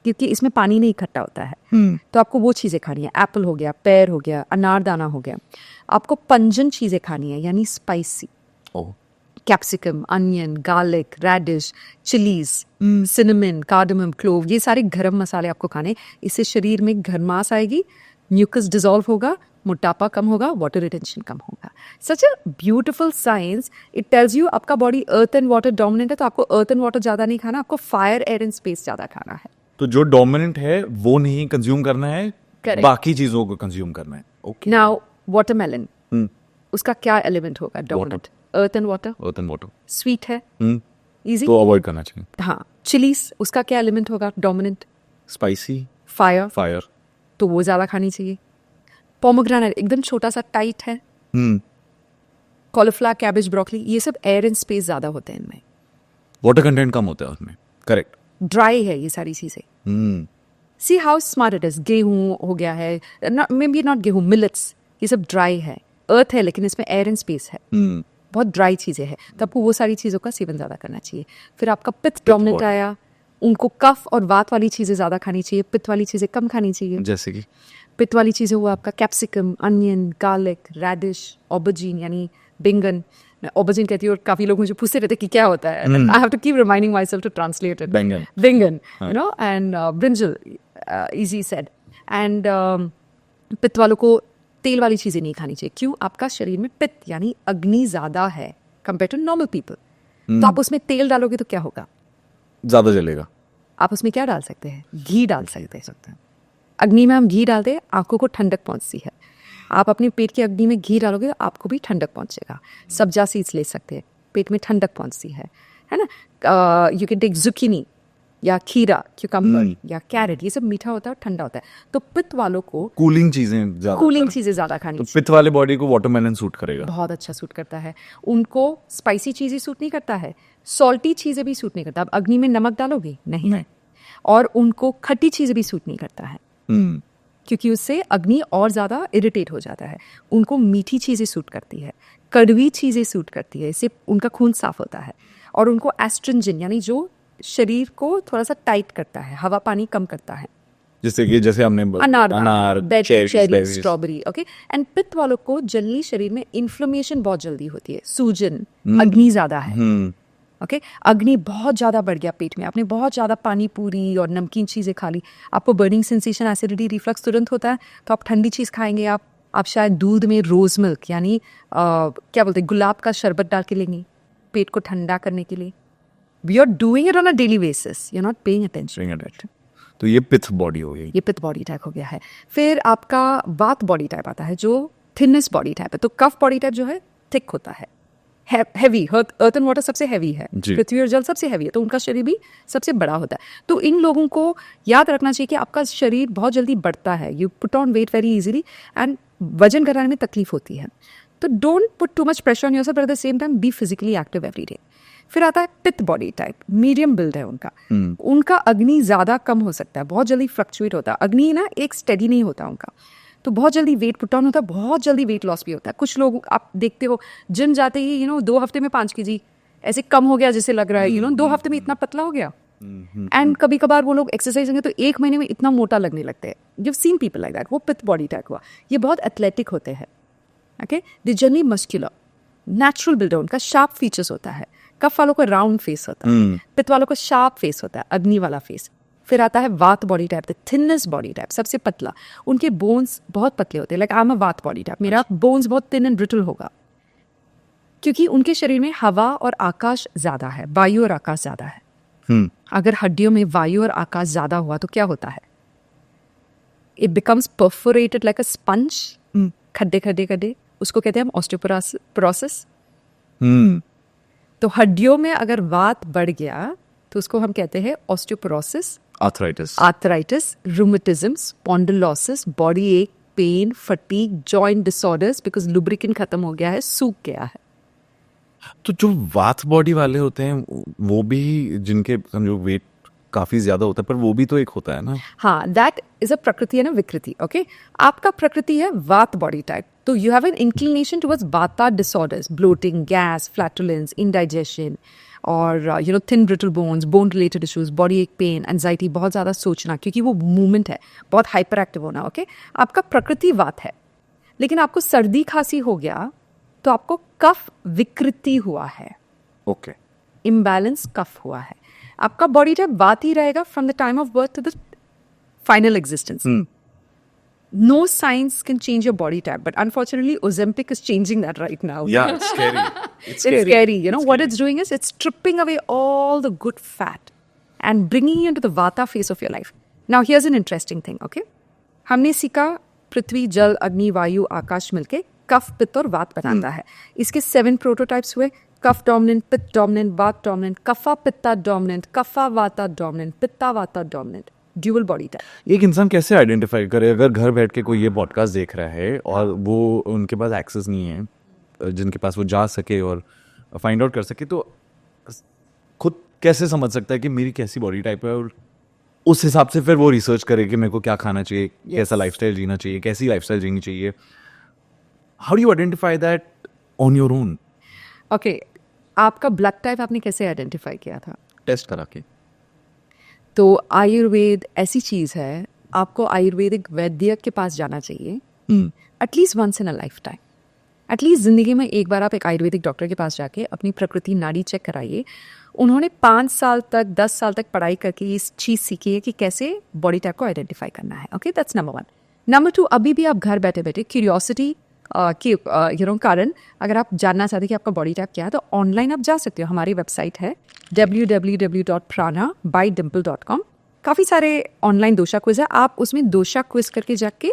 क्योंकि इसमें पानी नहीं इकट्ठा होता है, तो आपको वो चीज़ें खानी है। एप्पल हो गया, पेयर हो गया, अनारदाना हो गया। आपको पंजन चीज़ें खानी है यानी spicy, capsicum, onion, garlic, radish, chillies, cinnamon, cardamom, clove, ये सारे गरम मसाले आपको खाने। इससे शरीर में गर्मास आएगी, म्यूकस डिसॉल्व होगा, मोटापा कम होगा, वाटर रिटेंशन कम होगा। Such a beautiful science. It tells you आपका body earth and water dominant है, तो आपको अर्थ एंड वाटर ज़्यादा नहीं खाना, आपको फायर, एयर एंड स्पेस ज़्यादा खाना है। तो जो डोमिनेंट है वो नहीं कंज्यूम करना है, Correct. बाकी चीजों को कंज्यूम करना है। ओके। नाउ वाटरमेलन, उसका क्या एलिमेंट होगा dominant? Earth and water. Earth and water sweet है, इजी, तो अवॉइड करना चाहिए। हाँ। चिलीज, उसका क्या एलिमेंट होगा डोमिनेंट? स्पाइसी, फायर, फायर, तो वो ज़्यादा खानी चाहिए। पोमोग्रेनेट एकदम छोटा सा टाइट है। कॉलीफ्लावर, कैबेज, ब्रोकली, ये सब एयर एंड स्पेस ज़्यादा होते हैं इनमें, वाटर कंटेंट कम होता है उसमें, करेक्ट। ड्राई है ये सारी चीज़ें। See how smart it is. गेहूं हो गया है, मे बी नॉट गेहूं, मिलेट्स, ये सब ड्राई है। अर्थ है लेकिन इसमें एयर एंड स्पेस है, बहुत ड्राई चीज़ें हैं, तो आपको वो सारी चीज़ों का सेवन ज़्यादा करना चाहिए। फिर आपका पित्त डोमिनेंट आया, उनको कफ और वात वाली चीज़ें ज़्यादा खानी चाहिए, पित्त वाली चीज़ें कम खानी चाहिए। जैसे कि पित्त वाली चीज़ें हुआ आपका कैप्सिकम, अनियन, गार्लिक, रेडिश, ऑबरजीन यानी बैंगन। मैं ऑबरजीन कहती हूँ और काफ़ी लोग मुझे पूछते रहते कि क्या होता है। I have to keep reminding my self to translate it. Baingan, and brinjal, easy said. And pitta वालों को तेल वाली चीज़ें नहीं खानी चाहिए। क्यों? आपका शरीर में पित्त यानी अग्नि ज़्यादा है कंपेयर टू नॉर्मल पीपल, तो आप उसमें तेल डालोगे तो क्या होगा? ज्यादा जलेगा। आप उसमें क्या डाल सकते हैं? घी डाल सकते हैं। अग्नि में हम घी डालते हैं, आंखों को ठंडक पहुंचती है। आप अपने पेट की अग्नि में घी डालोगे तो आपको भी ठंडक पहुंचेगा। सब्जा सीड्स ले सकते हैं, पेट में ठंडक पहुंचती है ना। यू कैन टेक जुकीनी या खीरा, क्यूकम्बर या कैरेट, ये सब मीठा होता है और ठंडा होता है। तो पित्त वालों को कूलिंग चीजें ज्यादा खानी तो चाहिए। पित्त वाले बॉडी को वाटरमेलन सूट करेगा, बहुत अच्छा सूट करता है। उनको स्पाइसी चीज़ें सूट नहीं करता है, सॉल्टी चीज़ें भी सूट नहीं करता। अब अग्नि में नमक डालोगे नहीं। और उनको खट्टी चीज़ें भी सूट नहीं करता है क्योंकि उससे अग्नि और ज़्यादा इरिटेट हो जाता है। उनको मीठी चीज़ें सूट करती है, कड़वी चीज़ें सूट करती है, इससे उनका खून साफ होता है। और उनको एस्ट्रिंजन यानी जो शरीर को थोड़ा सा टाइट करता है, हवा पानी कम करता है, जैसे हमने अनार, cherry, strawberry, okay. And pitta वालों को जनरली शरीर में इन्फ्लेमेशन बहुत जल्दी होती है, सूजन, अग्नि ज्यादा है, ओके। अग्नि बहुत ज्यादा बढ़ गया पेट में, आपने बहुत ज्यादा पानी पूरी और नमकीन चीजें खा ली, आपको बर्निंग सेंसेशन, एसिडिटी, रिफ्लक्स तुरंत होता है, तो आप ठंडी चीज खाएंगे। आप शायद दूध में रोज मिल्क यानी क्या बोलते हैं, गुलाब का शरबत डाल के लेंगे पेट को ठंडा करने के लिए। We are doing it on a daily basis, you are not paying attention. तो ये पित्त बॉडी हो गई, ये पित्त बॉडी टाइप हो गया है। फिर आपका वात बॉडी टाइप आता है जो थिननेस बॉडी टाइप है। तो कफ बॉडी टाइप जो है थिक होता है, हैवी। अर्थ एंड वाटर सबसे हैवी है, जी। पृथ्वी और जल सबसे हैवी है, तो उनका शरीर भी सबसे बड़ा होता है। तो इन लोगों को याद रखना चाहिए कि आपका शरीर बहुत जल्दी बढ़ता है, you put on weight very easily and वजन घटाने में तकलीफ होती है। तो don't put too much pressure on yourself, but at the same time be physically active every day. फिर आता है पित्त बॉडी टाइप, मीडियम बिल्ड है उनका। उनका अग्नि ज़्यादा कम हो सकता है, बहुत जल्दी फ्लक्चुएट होता है। अग्नि ना एक स्टेडी नहीं होता उनका, तो बहुत जल्दी वेट पुट ऑन होता है, बहुत जल्दी वेट लॉस भी होता है। कुछ लोग आप देखते हो जिम जाते ही 2 हफ्ते में 5 kg ऐसे कम हो गया जैसे लग रहा है, 2 हफ्ते में इतना पतला हो गया। एंड कभी कभार वो लोग एक्सरसाइज करेंगे तो 1 महीने में इतना मोटा लगने लगते हैं। You seen people like that, वो पित्त बॉडी टाइप हुआ। ये बहुत एथलेटिक होते हैं, okay, they generally muscular, natural builder, उनका शार्प फीचर्स होता है। कफ वालों को राउंड फेस होता है, पित्त वालों को शार्प फेस होता है, अग्नि वाला फेस। फिर आता है vata body type, the thinness body type, सबसे पतला। उनके बोन्स बहुत पतले होते हैं, लाइक आई एम अ वात बॉडी टाइप, मेरा बोन्स बहुत थिन एंड ब्रिटल होगा, क्योंकि उनके शरीर में हवा और आकाश ज्यादा है, वायु और आकाश ज्यादा है। अगर हड्डियों में वायु और आकाश ज्यादा हुआ तो क्या होता है? It becomes perforated like a sponge, खड्डे खड्डे खड्डे, उसको कहते हैं हम ऑस्टियोपोरोसिस। तो हड्डियों में अगर वात बढ़ गया तो उसको हम कहते हैं osteoporosis, arthritis, rheumatism, spondylosis, body ache, pain, fatigue, joint disorders, because lubricant खत्म हो गया है, सूख गया है। तो जो वात बॉडी वाले होते हैं वो भी, जिनके समझो वेट काफी ज्यादा होता है, पर वो भी तो एक होता है ना। हाँ, दैट इज अ प्रकृति है ना, विकृति। ओके, आपका प्रकृति है वात बॉडी टाइप, तो you have an inclination towards vata disorders, bloating, gas, flatulence, indigestion, और thin brittle bones, bone related issues, body ache, pain, anxiety, बहुत ज़्यादा सोचना, क्योंकि वो मूवमेंट है, बहुत हाइपर एक्टिव होना। ओके, आपका प्रकृति वात है, लेकिन आपको सर्दी खांसी हो गया तो आपको कफ विकृति हुआ है, ओके, इम्बैलेंस कफ हुआ है। आपका बॉडी टाइप वात ही रहेगा from the time of birth to the final existence. No science can change your body type, but unfortunately, Ozempic is changing that right now. Yeah, it's scary. It's scary. What it's doing is it's stripping away all the good fat and bringing you into the Vata phase of your life. Now, here's an interesting thing, okay? हमने सीखा पृथ्वी, जल, अग्नि, वायु, आकाश मिलके कफ, पित्त और वात बनाता है। इसके 7 प्रोटोटाइप्स हुए, कफ डोमिनेंट, पित्त डोमिनेंट, वात डोमिनेंट, कफा पित्ता डोमिनेंट, कफा वाता डोमिनेंट, पित्ता वाता डोमिनेंट, ड्यूअल बॉडी टाइप। एक इंसान कैसे आइडेंटिफाई करे, अगर घर बैठ के कोई ये पॉडकास्ट देख रहा है और वो उनके पास एक्सेस नहीं है, जिनके पास वो जा सके और फाइंड आउट कर सके, तो खुद कैसे समझ सकता है कि मेरी कैसी बॉडी टाइप है, और उस हिसाब से फिर वो रिसर्च करे कि मेरे को क्या खाना चाहिए, कैसा लाइफस्टाइल जीना चाहिए, कैसी लाइफस्टाइल जीनी चाहिए? How do you identify that on your own? Okay, आपका ब्लड टाइप आपने कैसे आइडेंटिफाई किया था? टेस्ट करा के। तो आयुर्वेद ऐसी चीज़ है, आपको आयुर्वेदिक वैद्य के पास जाना चाहिए at least once in a lifetime. At least ज़िंदगी में एक बार आप एक आयुर्वेदिक डॉक्टर के पास जाके अपनी प्रकृति नाड़ी चेक कराइए। उन्होंने 5 साल तक, 10 साल तक पढ़ाई करके ये चीज़ सीखी है कि कैसे बॉडी टाइप को आइडेंटिफाई करना है। Okay, that's number 1। नंबर 2, अभी भी आप घर बैठे बैठे क्यूरियोसिटी के कारण अगर आप जानना चाहते हैं कि आपका बॉडी टाइप क्या है, तो ऑनलाइन आप जा सकते हो। हमारी वेबसाइट है www.prana-by-dimple.com। काफ़ी सारे ऑनलाइन दोषा क्विज है, आप उसमें दोषा क्विज करके जाके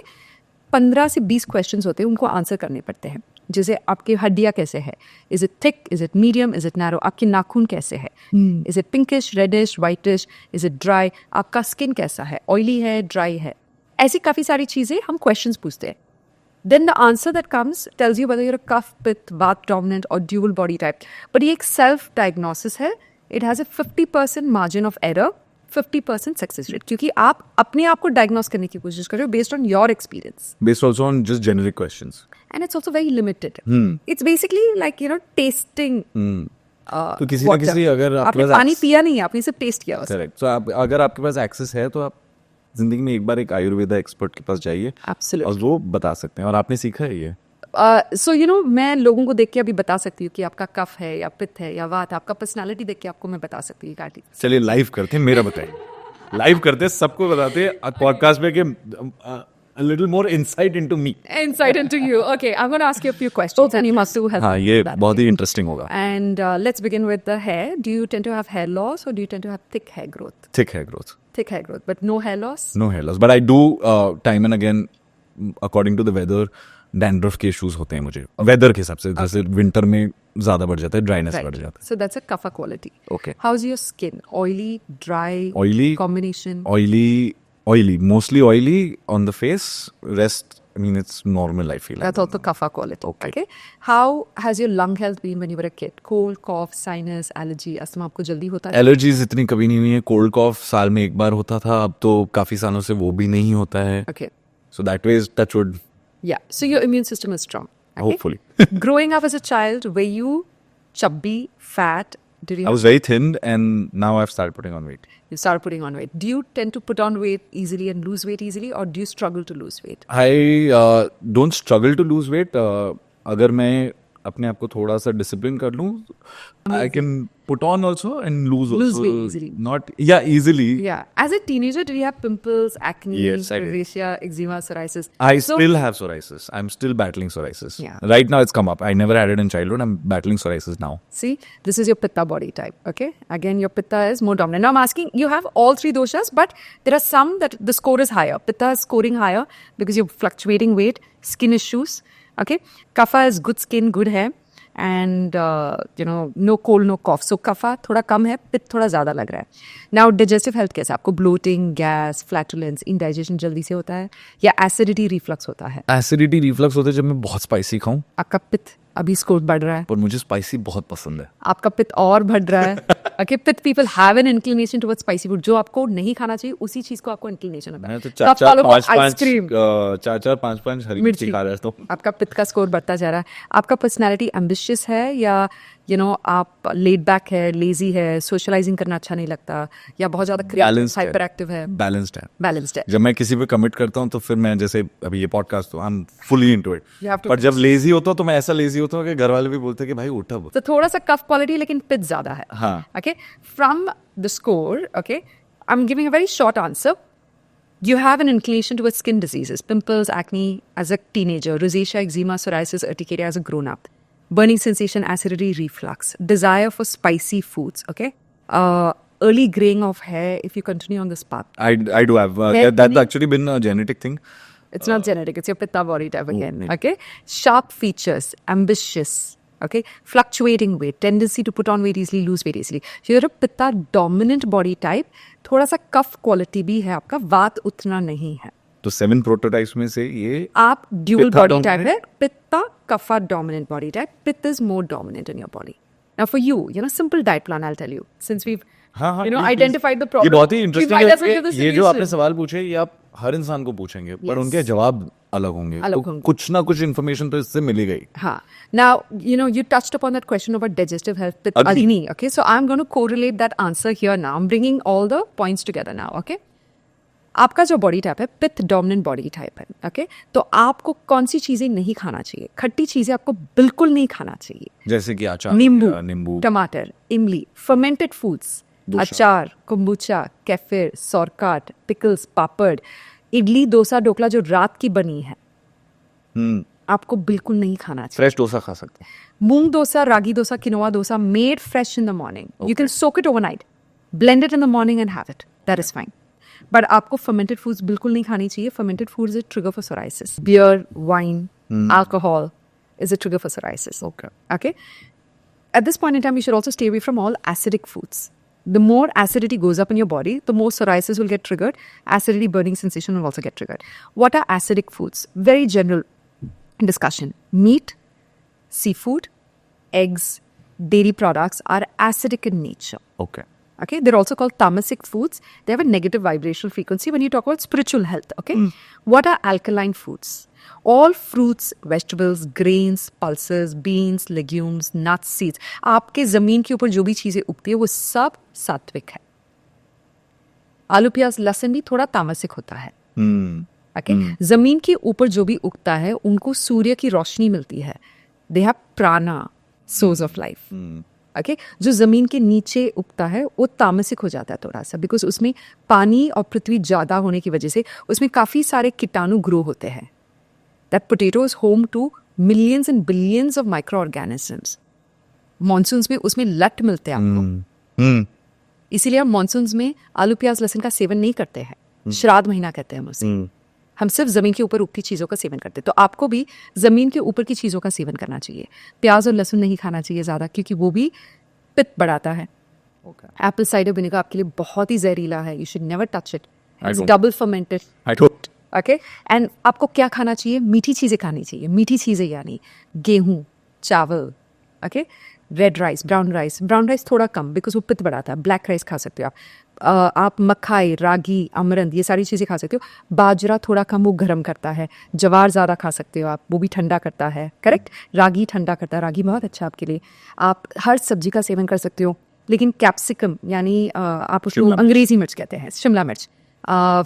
15 से 20 क्वेश्चंस होते हैं, उनको आंसर करने पड़ते हैं। जैसे आपकी हड्डियाँ कैसे है, is it thick, is it medium, is it narrow, आपके नाखून कैसे है, is it pinkish, reddish, whitish, is it dry, आपका स्किन कैसा है, ऑयली है, ड्राई है, ऐसी काफ़ी सारी चीज़ें हम क्वेश्चंस पूछते हैं। Then the answer that comes tells you whether you're a कफ, पित्त, वात dominant or dual body type. But ये एक self diagnosis है. It has a 50% margin of error, 50% success rate. क्योंकि आप अपने आप को diagnose करने की कोशिश कर रहे हो based on your experience. Based also on just generic questions. And it's also very limited. It's basically like tasting. तो किसी ना किसी, अगर आपने पानी पिया नहीं है, आपने सिर्फ टेस्ट किया। Correct. So अगर आपके पास एक्सेस है तो आप जिंदगी में एक बार एक आयुर्वेदा एक्सपर्ट के पास जाइए, और वो बता सकते हैं। और आपने सीखा है ये? सो मैं लोगों को देख के अभी बता सकती हूँ कि आपका कफ है या पित्त है या वात, आपका पर्सनालिटी देख के आपको मैं बता सकती हूँ। चलिए लाइव करते हैं, मेरा बताइए। लाइव करते हैं, सबको बताते हैं पॉडकास्ट में कि a little more insight into me. Insight into you. Okay, I'm going to ask you a few questions and you must do help. हाँ, ये बहुत ही इंटरेस्टिंग होगा। And let's begin with the hair. Do you tend to have hair loss or do you tend to have thick hair growth? Thick hair growth. Thick hair growth, but no hair loss? No hair loss, but I do time and again, according to the weather, dandruff के issues होते हैं मुझे weather के हिसाब से, जैसे winter में ज्यादा बढ़ जाता है, ड्राइनेस बढ़ जाता So that's a kapha quality. है. Okay. How's your skin? Oily, dry, Oily. combination? Oily, mostly oily on the face. Rest, I mean, it's normal, I feel. That's also kapha quality. Okay. How has your lung health been when you were a kid? Cold, cough, sinus, allergy, asthma आपको जल्दी होता है? Allergies इतनी कभी नहीं हुई है. Cold कॉफ साल में एक बार होता था, अब तो काफी सालों से वो भी नहीं होता है. Okay. So that way, touch wood, Yeah. So your immune system is strong. Okay? hopefully. Growing up as a child, were you chubby, fat? Did you I was very thin, and now I've started putting on weight. you start putting on weight? Do you tend to put on weight easily and lose weight easily, or do you struggle to lose weight? I don't struggle to lose weight. अगर मैं अपने आप को थोड़ा सा discipline कर लूँ, I can put on also and lose also. Lose weight easily. Not, yeah, easily. Yeah. As a teenager, did you have pimples, acne, Yes, I did. rosacea, eczema, psoriasis? I So- still have psoriasis. I'm still battling psoriasis. Yeah. Right now it's come up. I never had it in childhood. I'm battling psoriasis now. See, this is your pitta body type, okay? Again, your pitta is more dominant. Now I'm asking, you have all three doshas, but there are some that the score is higher. Pitta is scoring higher because you're fluctuating weight, skin issues, okay? Kapha is good skin, good hair, and, no cold, no cough. So kapha थोड़ा कम है, पित्त थोड़ा ज़्यादा लग रहा है. Now, digestive health कैसा? आपको bloating, gas, flatulence, indigestion जल्दी से होता है या acidity reflux होता है? Acidity reflux होता है जब मैं बहुत स्पाइसी खाऊं, आपका पित्त अभी स्कोर बढ़ रहा है. पर मुझे स्पाइसी बहुत पसंद है. आपका पित्त और बढ़ रहा है. Okay, पित्त people have an inclination towards spicy food. जो आपको नहीं खाना चाहिए उसी चीज को आपको inclination होता है. मैं तो तो आप follow करो चार आइसक्रीम, पांच हरी मिर्ची खा रहा हूँ. आपका पित्त का स्कोर बढ़ता जा रहा है. आपका पर्सनालिटी एम्बिशियस है या आप लेड बैक है, लेजी है, सोशलाइजिंग करना अच्छा नहीं लगता, या बहुत ज्यादा क्रिएटिव, हाइपर एक्टिव है? बैलेंस्ड है. बैलेंस्ड है. जब मैं किसी पे कमिट करता हूँ तो फिर मैं, जैसे अभी ये पॉडकास्ट, तो I am fully into it. You have to- पर जब लेजी होता हूँ तो मैं ऐसा लेजी होता हूँ कि घर वाले भी बोलते हैं कि भाई उठ अब. तो थोड़ा सा कफ क्वालिटी लेकिन पित्त ज्यादा है. हाँ. Okay, from the score, okay, I'm giving a very short answer. You have an inclination towards skin diseases, pimples, acne as a teenager, rosacea, eczema, psoriasis, urticaria as a grown-up, burning sensation, acidity, reflux, desire for spicy foods, okay? Early graying of hair if you continue on this path. I do have. Hair That's thinning? actually been a genetic thing. It's not genetic, it's your pitta body type again, okay? Sharp features, ambitious, okay? Fluctuating weight, tendency to put on weight easily, lose weight easily. You're a pitta dominant body type, थोड़ा सा कफ quality भी है आपका, वात उतना नहीं है. तो 7 प्रोटोटाइप्स में से ये आप dual Pitta body type dominant? है, pitta kapha dominant body type. Pitta is more dominant in your body. Now for you simple diet plan I tell you, since we हाँ, please, identified the please. Problem. ये बहुत ही interesting है. ये जो आपने सवाल पूछे ये आप हर इंसान को पूछेंगे, पर Yes. उनके जवाब अलग होंगे. अलग तो होंगे. कुछ ना कुछ इन्फॉर्मेशन तो इससे मिल ही गई. हाँ. Now, you touched upon that question about digestive health, pitta, Agree. Adini, okay? So I'm going to correlate that answer here now. I'm bringing all the points together now, okay? आपका जो body type है पित्त dominant body type है, okay? तो आपको कौन सी चीजें नहीं खाना चाहिए? खट्टी चीजें आपको बिल्कुल नहीं खाना चाहिए. जैसे कि अचार, नींबू, टमाटर, इमली, फर्मेंटेड फूड्स, अचार, कोम्बुचा, केफिर, सौरकाट, पिकल्स, पापड़, इडली, डोसा, ढोकला जो रात की बनी है, आपको बिल्कुल नहीं खाना चाहिए. फ्रेश डोसा खा सकते हैं. Moong dosa, ragi dosa, quinoa dosa, made fresh in the morning. You can soak it overnight, blend it in the morning and have it. That is fine. But आपको fermented foods बिल्कुल नहीं खानी चाहिए. Fermented foods is a trigger for psoriasis. Beer, wine, alcohol is a trigger for psoriasis. Okay. At this point in time, you should also stay away from all acidic foods. The more acidity goes up in your body, the more psoriasis will get triggered. Acidity, burning sensation will also get triggered. What are acidic foods? Very general discussion. Meat, seafood, eggs, dairy products are acidic in nature. Okay. Okay, they're also called tamasic foods. They have a negative vibrational frequency when you talk about spiritual health. Okay, what are alkaline foods? All fruits, vegetables, grains, pulses, beans, legumes, nuts, seeds. आपके जमीन के ऊपर जो भी चीजें उगती है वो सब सात्विक है. आलू, प्याज, लहसुन भी थोड़ा तामसिक होता है. Okay? जमीन के ऊपर जो भी उगता है उनको सूर्य की रोशनी मिलती है. They have prana, source of life. Okay? जो जमीन के नीचे उगता है वो तामसिक हो जाता है थोड़ा सा, बिकॉज उसमें पानी और पृथ्वी ज्यादा होने की वजह से उसमें काफी सारे कीटाणु ग्रो होते हैं. That potato is home to millions and billions of microorganisms. Monsoons में उसमें लट मिलते हैं आपको. इसीलिए हम मॉनसून्स में आलू, प्याज, लहसुन का सेवन नहीं करते हैं. श्राद्ध महीना कहते हैं हम उसे. हम सिर्फ ज़मीन के ऊपर उगती चीज़ों का सेवन करते हैं। तो आपको भी ज़मीन के ऊपर की चीज़ों का सेवन करना चाहिए। प्याज और लहसुन नहीं खाना चाहिए ज़्यादा, क्योंकि वो भी पित्त बढ़ाता है। एप्पल साइडर विनेगर आपके लिए बहुत ही जहरीला है, you should never touch it, it's double fermented. I don't. Okay, and आपको क्या खाना चाहिए? मीठी चीज़ें खानी चाहिए। मीठी चीज़ें यानी गेहूँ, चावल, okay, red rice, brown rice थोड़ा कम, बिकॉज वो पित्त बढ़ाता है। ब्लैक राइस खा सकते हो आप। आप मखाई, रागी, अमरंद, ये सारी चीज़ें खा सकते हो। बाजरा थोड़ा कम, वो गर्म करता है। जवार ज़्यादा खा सकते हो आप, वो भी ठंडा करता है। करेक्ट, रागी ठंडा करता है, रागी बहुत अच्छा आपके लिए। आप हर सब्जी का सेवन कर सकते हो, लेकिन कैप्सिकम यानी आप उसको अंग्रेजी मिर्च कहते हैं, शिमला मिर्च,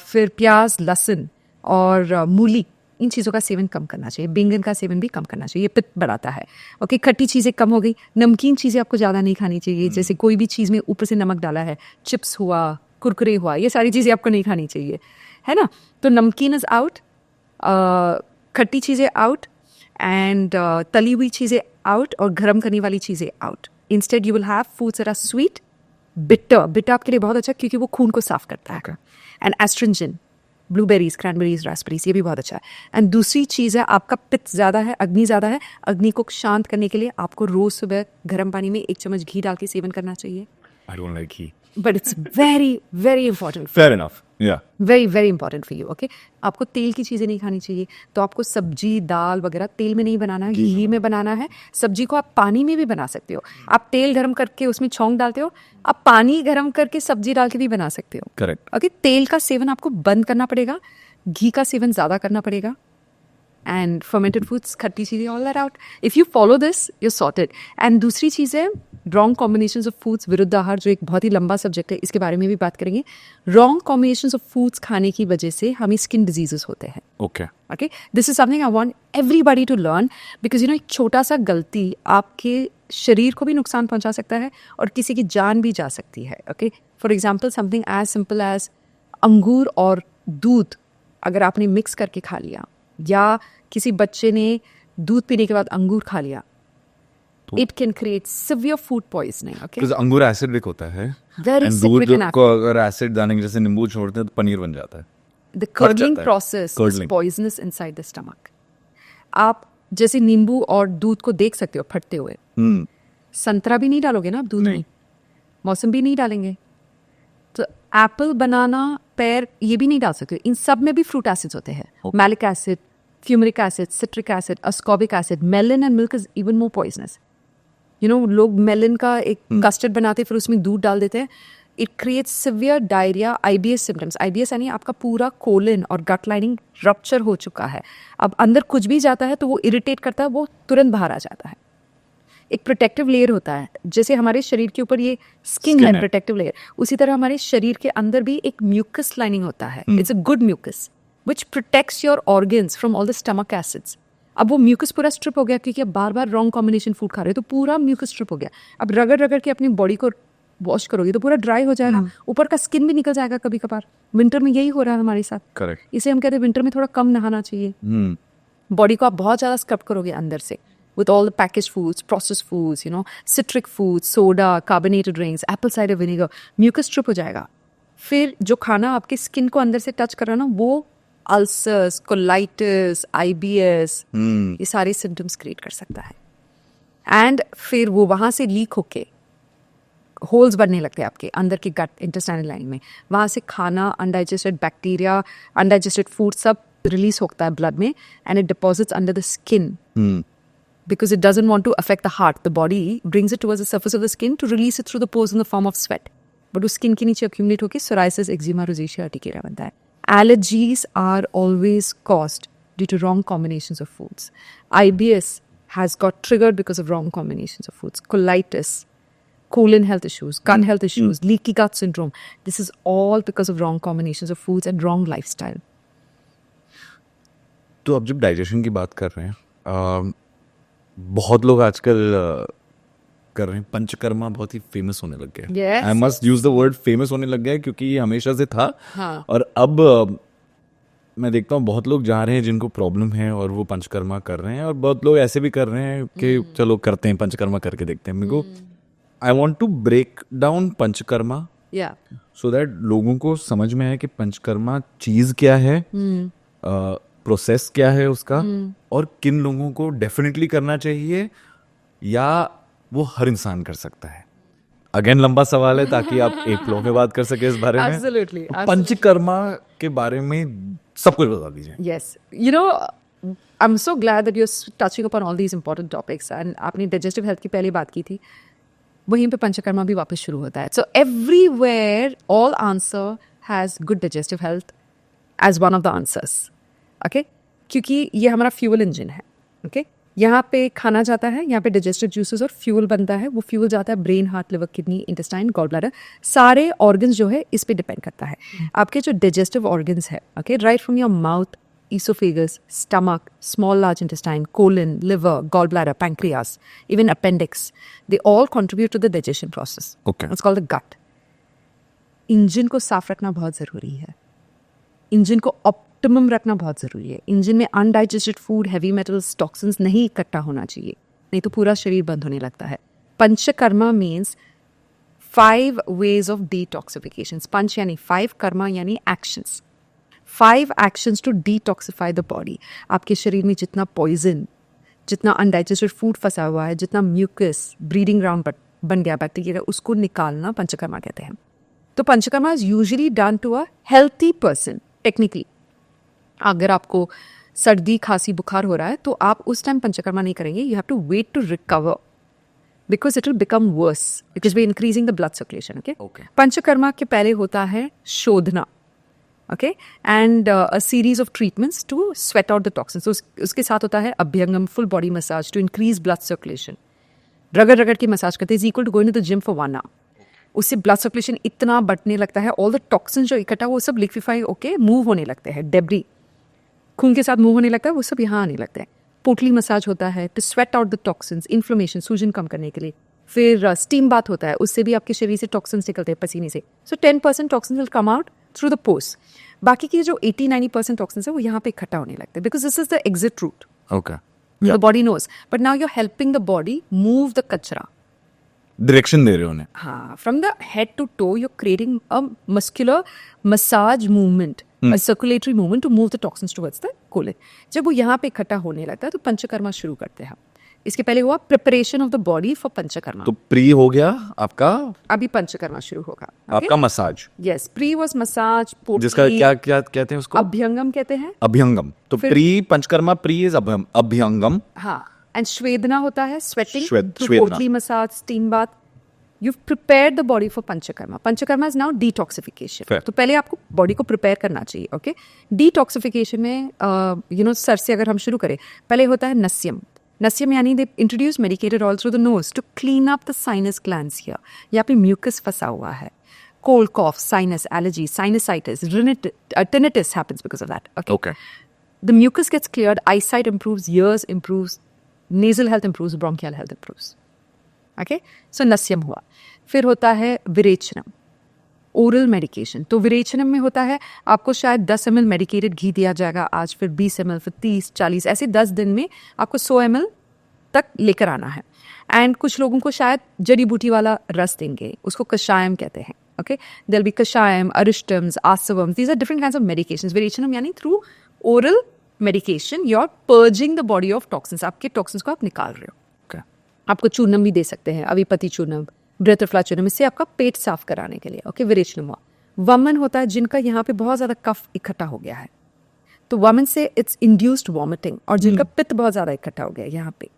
फिर प्याज, लहसुन और मूली, इन चीज़ों का सेवन कम करना चाहिए। बैंगन का सेवन भी कम करना चाहिए, ये पित्त बढ़ाता है। ओके, खट्टी चीज़ें कम हो गई। नमकीन चीज़ें आपको ज़्यादा नहीं खानी चाहिए, जैसे कोई भी चीज़ में ऊपर से नमक डाला है, चिप्स हुआ, कुरकुरे हुआ, ये सारी चीज़ें आपको नहीं खानी चाहिए, है ना। तो नमकीन इज़ आउट, खट्टी चीज़ें आउट, एंड तली हुई चीज़ें आउट, और गर्म करने वाली चीज़ें out. Instead you will have foods that are sweet, bitter आपके लिए बहुत अच्छा, क्योंकि वो खून को साफ करता है। And astringent, blueberries, cranberries, raspberries, ये भी बहुत अच्छा है। एंड दूसरी चीज़ है, आपका पित्त ज़्यादा है, अग्नि ज़्यादा है, अग्नि को शांत करने के लिए आपको रोज़ सुबह गर्म पानी में 1 चम्मच घी डाल के सेवन करना चाहिए। I don't like ghee. But it's very very important, Fair enough. Yeah. Very very important for you. Okay, आपको तेल की चीज़ें नहीं खानी चाहिए। तो आपको सब्जी, दाल वगैरह तेल में नहीं बनाना है, घी में बनाना है। सब्जी को आप पानी में भी बना सकते हो। आप तेल गर्म करके उसमें छौंक डालते हो, आप पानी गर्म करके सब्जी डाल के भी बना सकते हो। Correct. ओके, तेल का सेवन आपको बंद करना पड़ेगा, घी का सेवन ज़्यादा करना पड़ेगा, एंड फर्मेंटेड फूड्स, खट्टी चीज़ें, all that out. If you follow this, you sorted. And दूसरी चीज़ है रॉन्ग कॉम्बिनेशंस ऑफ फूड्स, विरुद्ध आहार, जो एक बहुत ही लंबा सब्जेक्ट है, इसके बारे में भी बात करेंगे। रॉन्ग कॉम्बिनेशंस ऑफ फूड्स खाने की वजह से हमें स्किन डिजीजेस होते हैं। Okay. Okay, this is something I want everybody to learn, because एक छोटा सा गलती आपके शरीर को भी नुकसान पहुंचा सकता है और किसी की जान भी जा सकती है। Okay, for example something as simple as अंगूर और दूध अगर आपने मिक्स करके खा लिया, या किसी बच्चे ने दूध पीने के बाद अंगूर खा लिया, it can create severe food poisoning. Okay, Because अंगूर एसिडिक होता है, Very and acidic दूध and को अगर एसिड डालेंगे, जैसे नींबू छोड़ते हैं तो पनीर बन जाता है। the curdling जाता है। process is Curdling. poisonous inside the stomach. आप जैसे नींबू और दूध को देख सकते हो फटते हुए, संतरा भी नहीं डालोगे ना आप दूध में, मौसम्बी नहीं डालेंगे, तो एप्पल, बनाना, पेयर, ये भी नहीं डाल सकते। इन सब में भी फ्रूट एसिड्स होते हैं, malic acid, fumaric acid, citric acid, ascorbic acid. Melon and milk is even more poisonous. लोग मेलन का एक कस्टर्ड बनाते फिर उसमें दूध डाल देते हैं। It creates severe diarrhoea, IBS symptoms. IBS यानी आपका पूरा कोलन और गट लाइनिंग रप्चर हो चुका है। अब अंदर कुछ भी जाता है तो वो इरिटेट करता है, वो तुरंत बाहर आ जाता है। एक प्रोटेक्टिव लेयर होता है, जैसे हमारे शरीर के ऊपर ये स्किन है, प्रोटेक्टिव लेयर, उसी तरह हमारे शरीर के अंदर भी एक म्यूकस लाइनिंग होता है। It's a good mucus which protects your organs from all the stomach acids. अब वो म्यूकस पूरा स्ट्रिप हो गया, क्योंकि अब बार बार रॉन्ग कॉम्बिनेशन फूड खा रहे हो, तो पूरा म्यूकस स्ट्रिप हो गया। अब रगड़ रगड़ के अपनी बॉडी को वॉश करोगे तो पूरा ड्राई हो जाएगा, ऊपर का स्किन भी निकल जाएगा कभी कभार। विंटर में यही हो रहा है हमारे साथ। करेक्ट। इसे हम कहते हैं विंटर में थोड़ा कम नहाना चाहिए। बॉडी को आप बहुत ज़्यादा स्क्रब करोगे अंदर से with all the packaged foods, processed foods, citric foods, soda, carbonated drinks, apple cider vinegar, mucus strip हो जाएगा। फिर जो खाना आपके स्किन को अंदर से टच कर रहा है ना, वो अल्सर्स, कोलाइटिस, IBS, ये सारे सिम्टम्स क्रिएट कर सकता है। एंड फिर वो वहाँ से लीक होके होल्स बनने लगते हैं आपके अंदर के गट इंटेस्टाइनल लाइन में। वहाँ से खाना, अनडाइजेस्टेड बैक्टीरिया, अनडाइजेस्टेड फूड सब रिलीज होता है ब्लड में, and it deposits under the skin because it doesn't want to affect the heart. The body brings it towards the surface of the skin to release it through the pores in the form of sweat. But उस skin के नीचे accumulate होके psoriasis, eczema, rosacea, urticaria बनता है। Allergies are always caused due to wrong combinations of foods. IBS has got triggered because of wrong combinations of foods. Colitis, colon health issues, gut health issues, leaky gut syndrome. This is all because of wrong combinations of foods and wrong lifestyle. तो अब जब digestion की बात कर रहे हैं, बहुत लोग आजकल कर रहे हैं, पंचकर्मा बहुत ही फेमस होने लग गया। Yes. I must use the word famous होने लग गया, क्योंकि ये हमेशा से था। हाँ. और अब मैं देखता हूँ बहुत लोग जा रहे हैं जिनको प्रॉब्लम है और वो पंचकर्मा कर रहे हैं, और बहुत लोग ऐसे भी कर रहे हैं कि चलो करते हैं, पंचकर्मा करके देखते हैं। मेरे को I want to break down panchakarma, Yeah. So that लोगों को समझ में आए कि पंचकर्मा चीज क्या है प्रोसेस क्या है उसका, और किन लोगों को डेफिनेटली करना चाहिए या वो हर इंसान कर सकता है? अगेन लंबा सवाल है ताकि आप एक फ्लो में बात कर सके इस बारे में. Absolutely, तो पंचकर्मा के बारे में सब कुछ बता दीजिए. Yes, you know, I'm so glad that you're touching upon all these important topics. And आपने digestive health की पहले बात की थी, वहीं पे पंचकर्मा भी वापस शुरू होता है. So everywhere, all answer has good digestive health as one of the answers. Okay? क्योंकि ये हमारा फ्यूल इंजन है. Okay? यहाँ पे खाना जाता है, यहाँ पे digestive juices और फ्यूल बनता है. वो फ्यूल जाता है brain, heart, liver, kidney, intestine, gall bladder. सारे ऑर्गन्स जो है इस पे डिपेंड करता है. आपके जो digestive organs है, okay, right from your mouth, esophagus, stomach, small large intestine, colon, liver, gallbladder, pancreas, even appendix, they all contribute to the digestion process. Okay. It's called the gut. Engine को साफ रखना बहुत ज़रूरी है. Engine को optimum रखना बहुत ज़रूरी है. इंजन में undigested food, heavy metals, toxins नहीं इकट्ठा होना चाहिए, नहीं तो पूरा शरीर बंद होने लगता है. Panchakarma means 5 ways of detoxification. पंच यानी 5, कर्मा यानी actions. 5 actions to detoxify the body. आपके शरीर में जितना पॉइजन, जितना अनडाइजेस्टेड फूड फंसा हुआ है, जितना म्यूकस, ब्रीडिंग ग्राउंड बन गया बैक्टीरिया, उसको निकालना पंचकर्मा कहते हैं. तो panchakarma is usually done to a healthy person. Technically अगर आपको सर्दी, खांसी, बुखार हो रहा है तो आप उस टाइम पंचकर्मा नहीं करेंगे. You have to wait to recover because it will become worse because we're increasing the blood circulation. Okay. Panchakarma के पहले होता है शोधना. Okay, and a series of treatments to sweat out the toxins. So उसके साथ होता है अभ्यंगम, full body massage to increase blood circulation. रगड़ रगड़ की मसाज करते हैं is equal to going to the gym for 1 hour. उससे ब्लड सर्कुलेशन इतना बढ़ने लगता है, ऑल द टॉक्सिन जो इकट्ठा वो सब लिक्विफाई होके मूव होने लगते हैं. डेब्री खून के साथ मूव होने लगता है, वो सब यहाँ आने लगता है. पोटली मसाज होता है to sweat out the toxins, inflammation, सूजन कम करने के लिए. फिर स्टीम बाथ होता है, उससे भी आपके शरीर से टॉक्सिन्स निकलते हैं पसीने से. सो 10% toxins will come out through the pores. बाकी की जो 80-90% टॉक्सिन्स है वो यहाँ पे इकट्ठा होने लगते हैं because this is the exit route. Okay. The body knows, but now you are helping the body move the kachra. Direction दे रहे हो उन्हें. हाँ, from the head to toe, you're creating a muscular massage movement, a circulatory movement to move the toxins towards the colon. जब वो यहाँ पे इकट्ठा होने लगता है तो पंचकर्मा शुरू करते हैं. इसके पहले हुआ preparation of the body for panchakarma. तो प्री हो गया आपका, अभी पंचकर्मा शुरू होगा. आपका massage. Yes, pre was massage, जिसका क्या क्या कहते हैं उसको? अभ्यंगम कहते हैं. अभ्यंगम. तो प्री पंचकर्मा, प्री इज अभ्यंगम. हाँ, एंड श्वेदना होता है, स्वेटिंग, श्वेदना. पोटली massage, steam bath. You've prepared the body for Panchakarma. Panchakarma is now detoxification. Fair. तो पहले आपको बॉडी को प्रिपेयर करना चाहिए. ओके, डिटॉक्सिफिकेशन में सर से अगर हम शुरू करें, पहले होता है नस्यम. नस्यम यानी they introduce medicated oil through the nose to clean up the sinus glands here. यहाँ पे म्यूकस फंसा हुआ है. Cold cough, sinus allergy, sinusitis, tinnitus happens because of that. Okay. The mucus gets cleared, eyesight improves, ears improves, nasal health improves, bronchial health improves. Okay, so nasyam हुआ. फिर होता है विरेचनम, oral medication. तो विरेचनम में होता है आपको शायद 10 ml मेडिकेटेड घी दिया जाएगा आज, फिर 20 ml, फिर 30-40, ऐसे 10 दिन में आपको 100 ml तक लेकर आना है. एंड कुछ लोगों को शायद जड़ी बूटी वाला रस देंगे, उसको कषायम कहते हैं. Okay, there be kashayam, arishtams, asavams, these are different kinds of medications. Virechanam यानी through oral medication you are purging the body of toxins. आपके टॉक्सिन्स को आप निकाल रहे हो. आपको चूर्णम भी दे सकते हैं, अविपति चूर्णम, ब्रेथफ्ला चूर्णम, इससे आपका पेट साफ कराने के लिए. ओके, विरेचनम हुआ. वमन होता है जिनका यहाँ पे बहुत ज़्यादा कफ इकट्ठा हो गया है, तो वमन से इट्स इंड्यूस्ड वॉमिटिंग. और जिनका पित्त बहुत ज़्यादा इकट्ठा हो गया है यहाँ पे,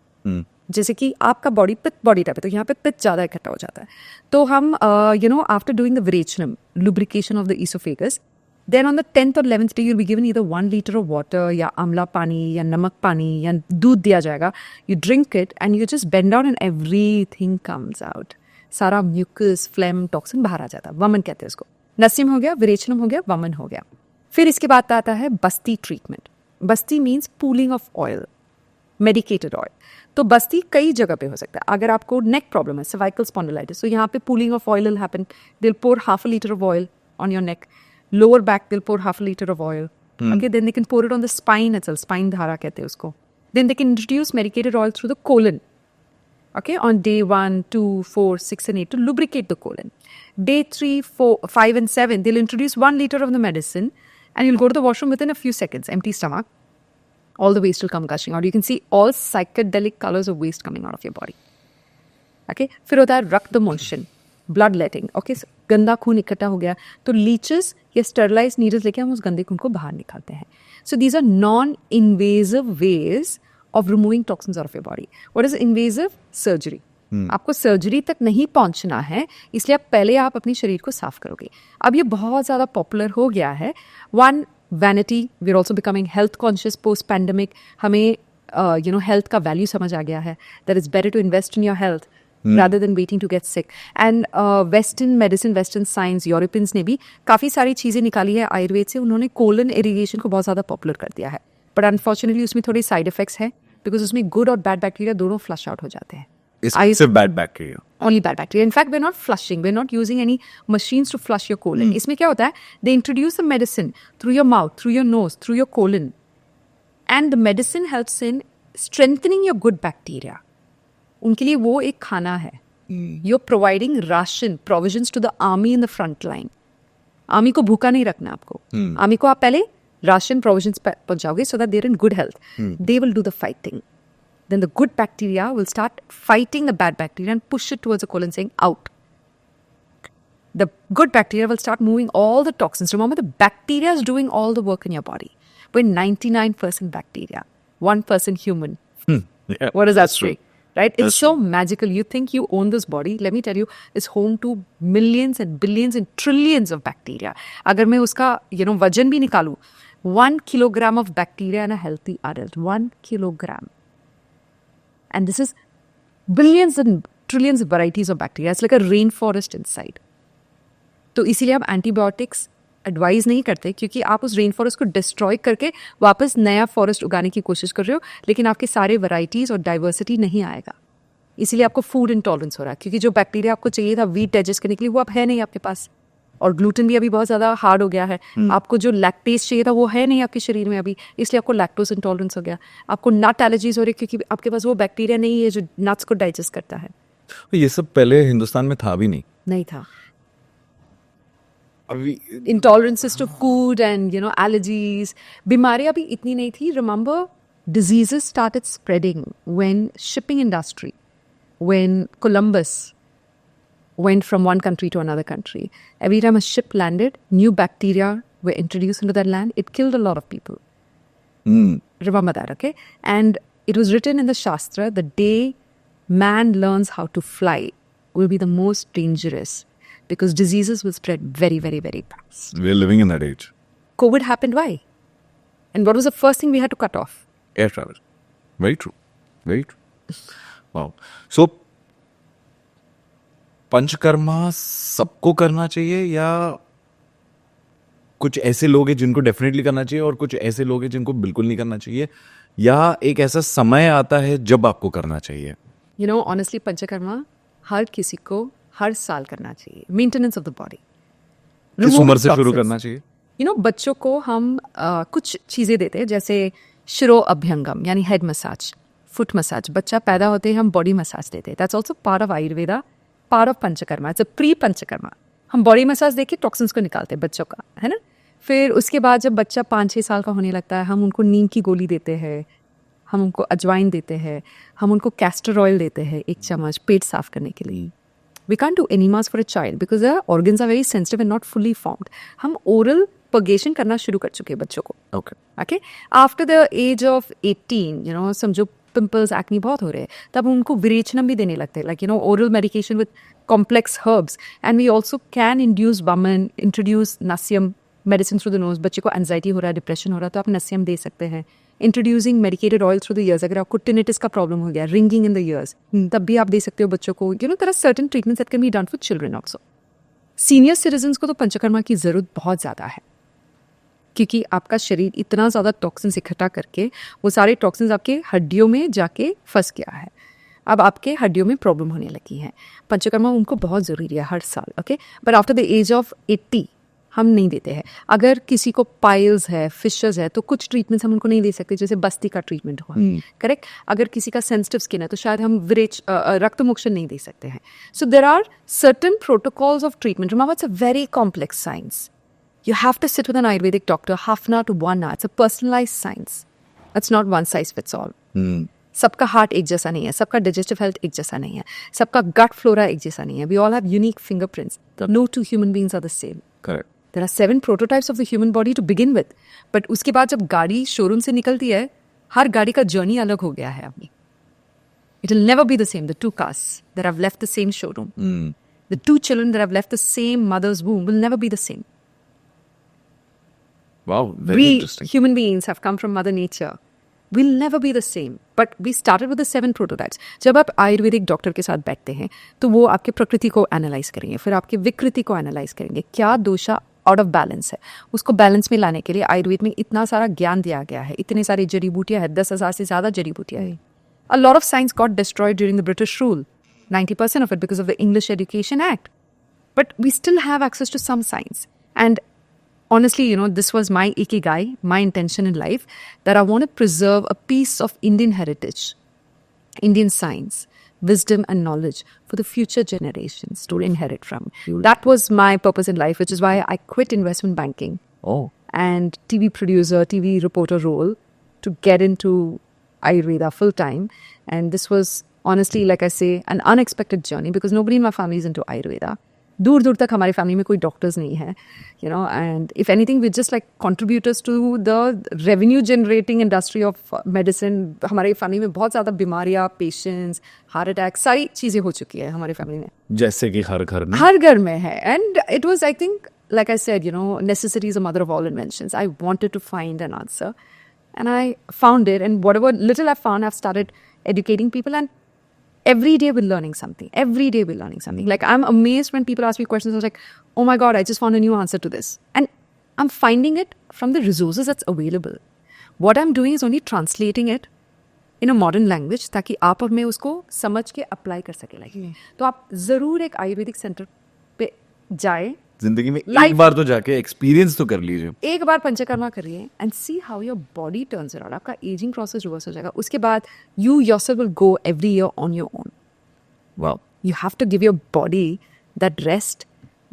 जैसे कि आपका बॉडी पित्त बॉडी टाइप है, तो यहाँ पे पित्त ज़्यादा इकट्ठा हो जाता है. तो हम after doing the virechanam, lubrication of the oesophagus, then on the 10th or 11th day you'll be given either 1 liter of water या आमला पानी या नमक पानी या दूध दिया जाएगा. You drink it and you just bend down and everything comes out. सारा म्यूकस, फ्लेम, टॉक्सिन बाहर आ जाता है. वमन कहते हैं उसको. नस्यम हो गया, विरेचनम हो गया, वमन हो गया. फिर इसके बाद आता है बस्ती treatment. Basti means pooling of oil, medicated oil. तो बस्ती कई जगह पे हो सकता है. अगर आपको नेक प्रॉब्लम है, सर्वाइकल स्पॉन्डिलाइटिस, तो यहाँ पे pooling of oil will happen. They will pour half a liter of oil on your neck. Lower back they'll pour half a liter of oil. Okay, then they can pour it on the spine itself. Spine dhara कहते हैं उसको. Then they can introduce medicated oil through the colon. Okay, on day 1, 2, 4, 6 and 8 to lubricate the colon. Day 3, 4, 5 and 7 they'll introduce 1 liter of the medicine and you'll go to the washroom within a few seconds, empty stomach. All the waste will come gushing out. You can see all psychedelic colors of waste coming out of your body. Okay? फिर होता है रक्त motion, blood letting. Okay, गंदा खून इकट्ठा हो गया तो लीचेस या स्टरलाइज नीडल्स लेके हम उस गंदे खून को बाहर निकालते हैं. So these are non invasive ways of removing toxins out of your body. What is invasive? Surgery. आपको सर्जरी तक नहीं पहुंचना है, इसलिए आप पहले आप अपने शरीर को साफ करोगे. अब ये बहुत ज़्यादा पॉपुलर हो गया है. One, vanity. We are also becoming health conscious post pandemic. हमें हेल्थ का वैल्यू समझ आ गया है. That is better to invest in your health rather than waiting to get sick. And Western medicine, Western science, Europeans ने भी काफ़ी सारी चीज़ें निकाली है आयुर्वेद से. उन्होंने कोलन इरिगेशन को बहुत ज़्यादा पॉपुलर कर दिया है. बट अनफॉर्चुनेटली उसमें थोड़े साइड इफेक्ट्स हैं, बिकॉज उसमें गुड और बैड बैक्टीरिया दोनों फ्लश आउट हो जाते हैं. सिर्फ bad bacteria. Only bad bacteria. In fact, we're not flushing. We're not using any machines to flush your colon. इसमें क्या होता है? They introduce a medicine through your mouth, through your nose, through your colon. And the medicine helps in strengthening your good bacteria. उनके लिए वो एक खाना है. You're providing ration, provisions to the army in the front line. Army को भूखा नहीं रखना आपको. आर्मी को आप पहले राशन प्रोविजंस पहुंचाओगे so that they're in good health. They will do the fighting. Then the good bacteria will start fighting the bad bacteria and push it towards the colon, saying out. The good bacteria will start moving all the toxins. Remember, the bacteria is doing all the work in your body. We're 99% bacteria, 1% human. Yeah, What does that that's true. say? Right? It's That's so magical. You think you own this body. Let me tell you, it's home to millions and billions and trillions of bacteria. अगर मैं उसका वजन भी निकालूं, 1 kilogram of bacteria in a healthy adult, 1 kilogram. And this is billions and trillions of varieties of bacteria. It's like a rainforest inside. तो इसीलिए आप antibiotics advise नहीं करते, क्योंकि आप उस रेन फॉरेस्ट को डिस्ट्रॉय करके वापस नया फॉरेस्ट उगाने की कोशिश कर रहे हो, लेकिन आपके सारे वैरायटीज और डाइवर्सिटी नहीं आएगा. इसीलिए आपको फूड इंटॉलरेंस हो रहा है, क्योंकि जो बैक्टीरिया आपको चाहिए था वीट डाइजेस्ट करने के लिए वो अब है नहीं आपके पास. और ग्लूटेन भी अभी बहुत ज़्यादा हार्ड हो गया है. आपको जो लैक्टेज चाहिए था वो है नहीं आपके शरीर में अभी, इसलिए आपको लैक्टोज इंटॉलरेंस हो गया. आपको नट एलर्जीज हो रही है, क्योंकि आपके पास वो बैक्टीरिया नहीं है जो नट्स को डाइजेस्ट करता है. ये सब पहले हिंदुस्तान में था भी नहीं था. अभी Intolerances to food and allergies. बीमारियां भी इतनी नहीं थी. Remember, diseases started spreading when shipping industry, when Columbus went from one country to another country. Every time a ship landed, new bacteria were introduced into that land. It killed a lot of people. Remember that, okay? And it was written in the Shastra, the day man learns how to fly will be the most dangerous, because diseases will spread very, very, very fast. we're living in that age. COVID happened, why? And what was the first thing we had to cut off? Air travel. Very true. Very true. Wow. So, panchakarma सबको करना चाहिए, या कुछ ऐसे लोग हैं जिनको definitely करना चाहिए और कुछ ऐसे लोग हैं जिनको बिल्कुल नहीं करना चाहिए, या एक ऐसा समय आता है जब आपको करना चाहिए? Honestly, पंचकर्मा हर किसी को हर साल करना चाहिए. Maintenance of the body. किस उम्र से शुरू करना चाहिए? बच्चों को हम कुछ चीज़ें देते हैं, जैसे शिरो अभ्यंगम यानी हेड मसाज, फुट मसाज. बच्चा पैदा होते ही हम बॉडी मसाज देते हैं. That's also part of Ayurveda, part of panchakarma. It's a pre panchakarma. हम बॉडी मसाज दे के टॉक्सिन्स को निकालते हैं बच्चों का, है ना. फिर उसके बाद जब बच्चा 5-6 साल का होने लगता है, हम उनको नीम की गोली देते हैं, हम उनको अजवाइन देते हैं, हम उनको कैस्टर ऑयल देते हैं 1 चम्मच पेट साफ करने के लिए. We can't do enemas for a child because their organs are very sensitive and not fully formed. हम oral purgation करना शुरू कर चुके हैं बच्चों को. Okay? After the age of 18, समझो पिंपल्स एक्ने बहुत हो रहे हैं, तब उनको विरेचनम भी देने लगते हैं, like oral medication with complex herbs. And we also can induce Vaman, introduce Nasyam medicine through the nose. बच्चे को anxiety हो रहा है, डिप्रेशन हो रहा है, तो आप नस्यम दे सकते हैं. Introducing medicated oil through the years. अगर आपको टिनिटिस का प्रॉब्लम हो गया, रिंगिंग इन द ईयर्स, तब भी आप दे सकते हो बच्चों को. There are certain treatments that can be done for children also. Senior citizens को तो पंचकर्मा की ज़रूरत बहुत ज़्यादा है, क्योंकि आपका शरीर इतना ज़्यादा टॉक्सिन्स इकट्ठा करके वो सारे टॉक्सिन्स आपके हड्डियों में जाके फंस गया है. अब आपके हड्डियों में प्रॉब्लम होने लगी है. पंचकर्मा उनको बहुत ज़रूरी है हर साल. Okay, but after the age of 80 हम नहीं देते हैं. अगर किसी को पाइल्स है, फिशर्स है, तो कुछ ट्रीटमेंट्स हम उनको नहीं दे सकते, जैसे बस्ती का ट्रीटमेंट हुआ. करेक्ट. अगर किसी का सेंसिटिव स्किन है तो शायद हम रक्तमोक्षण नहीं दे सकते हैं. So there are certain protocols of treatment. Remember, it's a very complex science. You have to sit with an Ayurvedic doctor half an hour to 1 hour. It's a personalized science. It's not one size fits all. सबका heart एक जैसा नहीं है, सबका digestive health एक जैसा नहीं है, सबका gut flora एक जैसा नहीं है. We all have unique fingerprints. No two human beings are the same. Correct. There are 7 prototypes of the human body to begin with. But उसके बाद जब गाड़ी शोरूम से निकलती है, हर गाड़ी का जर्नी अलग हो गया है अभी. It will never be the same. The 2 cars that have left the same showroom, the 2 children that have left the same mother's womb will never be the same. Wow, very interesting. We human beings have come from Mother Nature. We'll never be the same. But we started with the 7 prototypes. जब आप Ayurvedic doctor के साथ बैठते हैं तो वो आपके प्रकृति को एनालाइज करेंगे, फिर आपके विकृति को एनालाइज करेंगे. क्या दोषा आउट ऑफ बैलेंस है, उसको बैलेंस में लाने के लिए आयुर्वेद में इतना सारा ज्ञान दिया गया है, इतने सारी जड़ी बूटियां हैं, 10,000 से ज़्यादा जड़ी बूटियां हैं. A lot of science got destroyed during the British rule. 90% of it because of the English Education Act. But we still have access to some science. And honestly, this was my ikigai, my intention in life, that I want to preserve a piece of Indian heritage, Indian science, wisdom and knowledge for the future generations to inherit from. That was my purpose in life, which is why I quit investment banking and TV producer, TV reporter role to get into Ayurveda full time. And this was honestly, like I say, an unexpected journey because nobody in my family is into Ayurveda. दूर दूर तक हमारी family में कोई doctors नहीं है, and if anything we're just like contributors to the revenue generating industry of medicine. हमारी family में बहुत ज़्यादा बीमारियाँ, पेशेंट्स, हार्ट अटैक, सारी चीज़ें हो चुकी है हमारी फैमिली में, जैसे कि हर घर में है. And it was, I think, like I said, necessity is the mother of all inventions. I wanted to find an answer and I found it, and whatever little I found, I've started educating people, and every day we're learning something. Every day we're learning something. Like, I'm amazed when people ask me questions. I was like, oh my God, I just found a new answer to this. And I'm finding it from the resources that's available. What I'm doing is only translating it in a modern language ताकि आप और मैं उसको समझ के apply कर सके. तो आप ज़रूर एक आयुर्वेदिक सेंटर पे जाए, जिंदगी में एक बार तो जाके एक्सपीरियंस तो कर लीजिए, एक बार पंचकर्मा करिए and see how your body turns around. आपका एजिंग प्रोसेस रिवर्स हो जाएगा. उसके बाद you yourself will go every year on your own. Wow. You have to give your body that rest,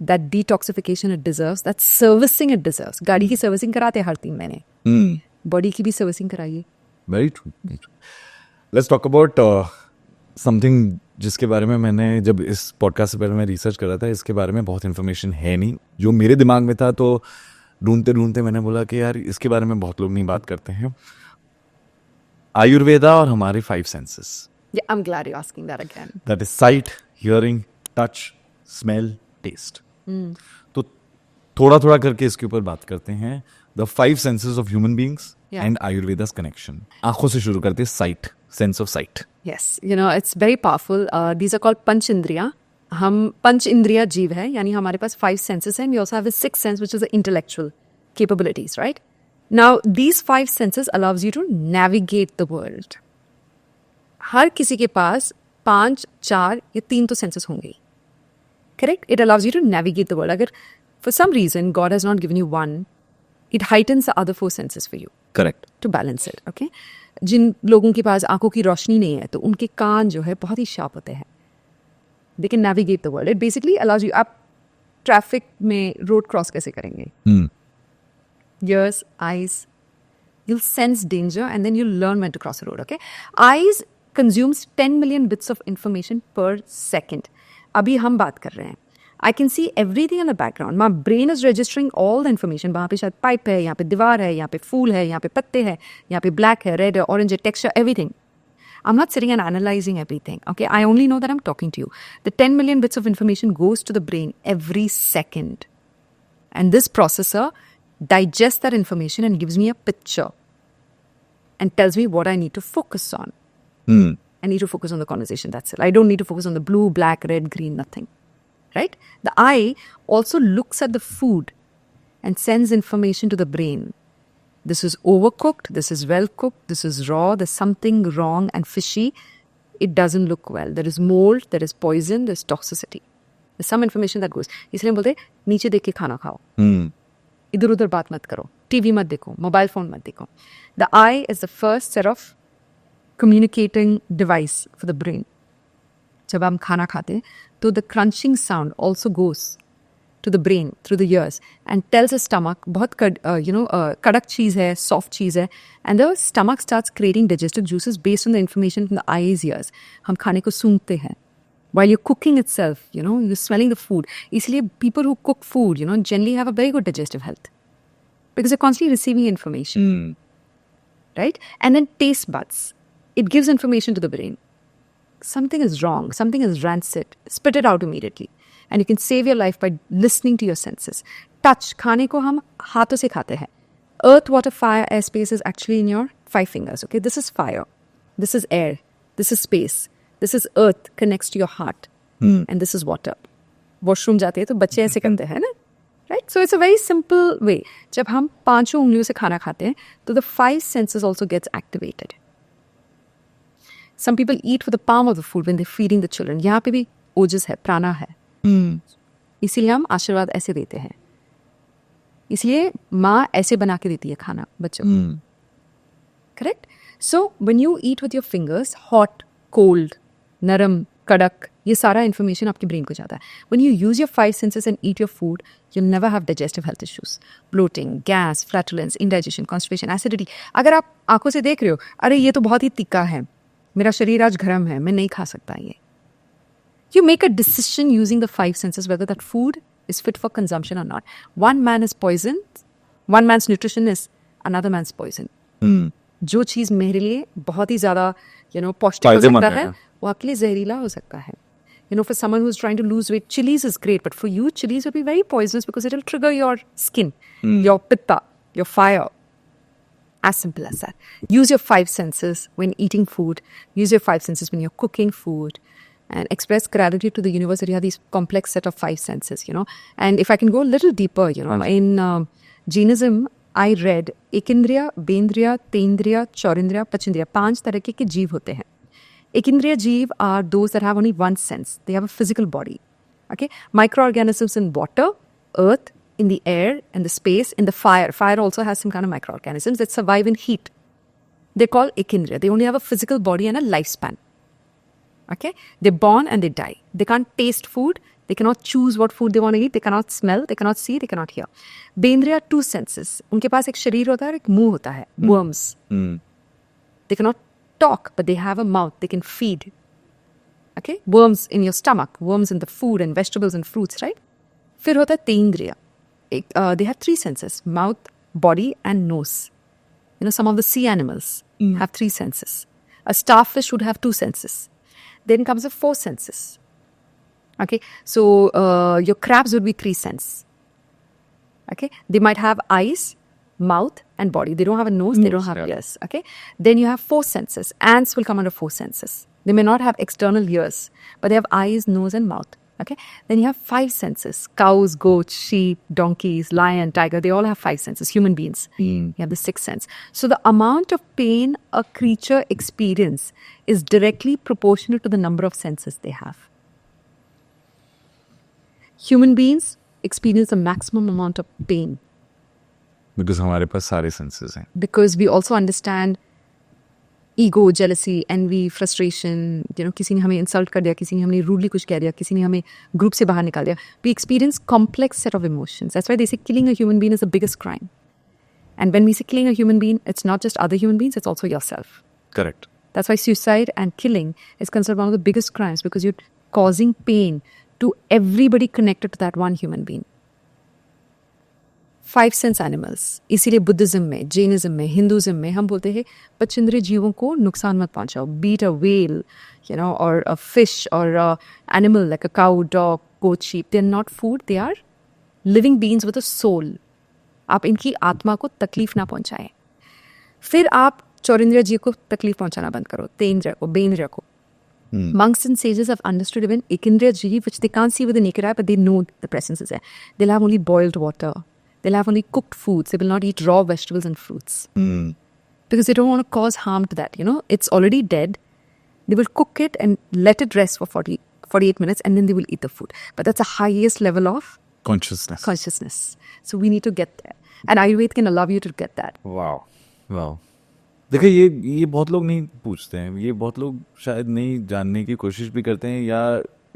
that detoxification it deserves, that servicing it deserves. गाड़ी की servicing कराते हैं हर 3 महीने, बॉडी की भी सर्विसिंग कराइए. Very true. Let's talk about something जिसके बारे में मैंने जब इस पॉडकास्ट से पहले मैं रिसर्च कर रहा था, इसके बारे में बहुत इन्फॉर्मेशन है नहीं, जो मेरे दिमाग में था. तो ढूंढते ढूंढते मैंने बोला कि यार इसके बारे में बहुत लोग नहीं बात करते हैं. आयुर्वेदा और हमारे 5 senses. Yeah, I'm glad you're asking that again. That is sight, hearing, touch, smell, taste. तो थोड़ा थोड़ा करके इसके ऊपर बात करते हैं. The 5 senses of human beings and Ayurveda's connection. आंखों से शुरू करते हैं. Sight, sense of sight. Yes, it's very powerful. These are called पंच इंद्रिया. हम पंच इंद्रिया जीव है, यानी हमारे पास 5 senses हैं. We also have a 6th sense, which is the intellectual capabilities, right? Now, these 5 senses allows you to navigate the world. हर किसी के पास 5, 4 या 3 तो senses होंगे. Correct? It allows you to navigate the world. अगर for some reason God has not given you one, it heightens the other 4 senses for you. Correct. To balance it, okay? जिन लोगों के पास आंखों की रोशनी नहीं है तो उनके कान जो है बहुत ही शार्प होते हैं. They can navigate the world. It basically allows you. आप ट्रैफिक में रोड क्रॉस कैसे करेंगे? Ears, eyes. You'll sense danger and then you'll learn when to cross the road, okay? Eyes consumes 10 million bits of information per second. अभी हम बात कर रहे हैं. I can see everything in the background. My brain is registering all the information. वहाँ पे शायद pipe है, यहाँ पे दीवार है, यहाँ पे फूल है, यहाँ पे पत्ते हैं, यहाँ पे black है, red है, orange है, texture, everything. I'm not sitting and analyzing everything. Okay, I only know that I'm talking to you. The 10 million bits of information goes to the brain every second. And this processor digests that information and gives me a picture and tells me what I need to focus on. I need to focus on the conversation, that's it. I don't need to focus on the blue, black, red, green, nothing. Right? The eye also looks at the food and sends information to the brain. This is overcooked, this is well cooked, this is raw, there's something wrong and fishy. It doesn't look well. There is mold, there is poison, there's toxicity. There's some information that goes. इसलिए बोलते हैं नीचे देख के खाना खाओ. इधर उधर बात मत करो. टीवी मत देखो, मोबाइल फोन मत देखो. The eye is the first set of communicating device for the brain. जब हम खाना खाते हैं तो the crunching sound also goes to the brain through the ears and tells the stomach बहुत कड़क चीज़ है, soft चीज़ है, and the stomach starts creating digestive juices based on the information from the eyes, ears. हम खाने को सूंघते हैं. While you're cooking itself, you're smelling the food. इसलिए people who cook food, generally have a very good digestive health because they're constantly receiving information, right? And then taste buds. It gives information to the brain. Something is wrong, something is rancid, spit it out immediately. And you can save your life by listening to your senses. Touch, खाने को हम हाथों से खाते हैं. Earth, water, fire, air, space is actually in your 5 fingers, okay? This is fire, this is air, this is space, this is earth, connects to your heart, and this is water. Washroom जाते हैं तो बच्चे ऐसे करते हैं ना? Right? So it's a very simple way. जब हम 5 उंगलियों से खाना खाते हैं, तो the 5 senses also gets activated. Some people eat with the palm of the food when they're feeding the children. यहाँ पे भी ओजस है, प्राणा है. इसीलिए हम आशीर्वाद ऐसे देते हैं. इसलिए माँ ऐसे बना के देती है खाना बच्चों को. Correct? So when you eat with your fingers, hot, cold, नरम, कड़क, ये सारा information आपके brain को जाता है. When you use your 5 senses and eat your food, you'll never have digestive health issues. Bloating, gas, flatulence, indigestion, constipation, acidity. अगर आप आंखों से देख रहे हो, अरे ये तो बहुत ही तीखा है, मेरा शरीर आज गर्म है, मैं नहीं खा सकता ये. You make a decision using the 5 senses whether that food is fit for consumption or not. One man is poison, one man's nutrition is another man's poison. जो चीज़ मेरे लिए बहुत ही ज़्यादा पौष्टिक हो सकता है, वो आपके लिए जहरीला हो सकता है. For someone who's trying to lose weight, chilies is great, but for you, chilies will be very poisonous because it will trigger your skin, your pitta, your fire. As simple as that. Use your 5 senses when eating food. Use your 5 senses when you're cooking food. And express gratitude to the universe that you have these complex set of 5 senses, And if I can go a little deeper, in Jainism, I read Ekindriya, Bendriya, Tendriya, Chaurindriya, Pachindriya. 5 तरह के जीव होते हैं. Ekindriya जीव are those that have only one sense. They have a physical body. Okay? Microorganisms in water, earth, in the air, in the space, in the fire. Fire also has some kind of microorganisms that survive in heat. They're called Ekindriya. They only have a physical body and a lifespan. Okay? They're born and they die. They can't taste food. They cannot choose what food they want to eat. They cannot smell. They cannot see. They cannot hear. Bendriya, 2 senses. उनके पास एक शरीर होता है और एक मुंह होता है. Worms. They cannot talk, but they have a mouth. They can feed. Okay? Worms in your stomach. Worms in the food and vegetables and fruits, right? फिर होता है तेंद्रिया. They have 3 senses. Mouth, body, and nose. Some of the sea animals have 3 senses. A starfish would have 2 senses. Then comes the 4 senses. Okay, so your crabs would be 3 senses. Okay, they might have eyes, mouth, and body. They don't have a nose, they don't have ears. Okay, then you have 4 senses. Ants will come under 4 senses. They may not have external ears, but they have eyes, nose, and mouth. Okay, then you have 5 senses. Cows, goats, sheep, donkeys, lion, tiger, they all have 5 senses. Human beings, you have the 6th sense. So the amount of pain a creature experiences is directly proportional to the number of senses they have. Human beings experience the maximum amount of pain. Because हमारे पास सारे senses हैं. Because we also understand ego, jealousy, envy, frustration, किसी ने हमें insult कर दिया, किसी ने हमें rudely कुछ कह दिया, किसी ने हमें group से बाहर निकाल दिया. We experience complex set of emotions. That's why they say killing a human being is the biggest crime. And when we say killing a human being, it's not just other human beings, it's also yourself. Correct. That's why suicide and killing is considered one of the biggest crimes because you're causing pain to everybody connected to that one human being. 5 sense animals. इसीलिए Buddhism में, Jainism में, Hinduism में हम बोलते हैं पचेंद्रिय जीवों को नुकसान मत पहुंचाओ. Beat a whale, or a fish or a animal like a cow, dog, goat, sheep. They're not food. They are living beings with a soul. आप इनकी आत्मा को तकलीफ ना पहुंचाएं. फिर आप चौरिंद्रिय जीव को तकलीफ पहुंचाना बंद करो. तेंद्रिय को, बेंद्रिय को. Monks and sages have understood even Ekindriya Jeev, which they can't see with the naked eye, but they know the presence is there. They'll have only boiled water. They'll have only cooked foods. They will not eat raw vegetables and fruits. Because they don't want to cause harm to that. It's already dead. They will cook it and let it rest for 48 minutes and then they will eat the food. But that's the highest level of consciousness. So we need to get there. And Ayurveda can allow you to get that. Wow. देखिए ये बहुत लोग नहीं पूछते हैं. ये बहुत लोग शायद नहीं जानने की कोशिश भी करते हैं या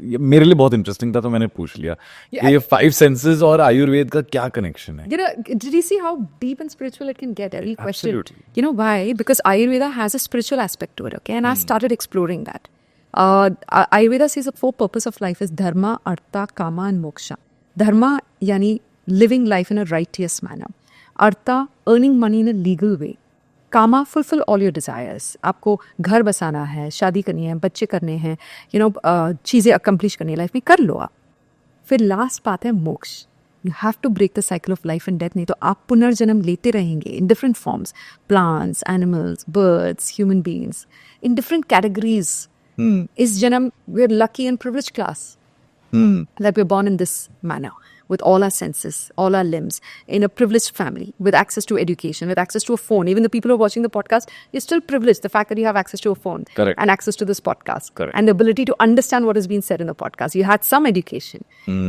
ये मेरे लिए बहुत इंटरेस्टिंग था तो मैंने पूछ लिया कि ये 5 सेंसेस और आयुर्वेद का क्या कनेक्शन है. You know, did you see how deep and spiritual it can get? Every question. Absolutely. You know why? Because Ayurveda has a spiritual aspect to it, okay? And I started exploring that. Ayurveda says the 4 purpose of life is dharma, artha, kama and moksha. Dharma yani living life in a righteous manner. Artha, earning money in a legal way. Kama fulfil all your desires. आपको घर बसाना है, शादी करनी है, बच्चे करने हैं, you no चीज़ें अकम्प्लिश करनी है लाइफ में, कर लो आप. फिर लास्ट बात है moksha. You have to break the cycle of life and death, नहीं तो आप पुनर्जन्म लेते रहेंगे in different forms, plants, animals, birds, human beings, in different categories. इस जन्म we are lucky and privileged class that we're born in this manner, with all our senses, all our limbs, in a privileged family, with access to education, with access to a phone. Even the people who are watching the podcast, you're still privileged. The fact that you have access to a phone. Correct. And access to this podcast. Correct. And the ability to understand what has been said in the podcast. You had some education,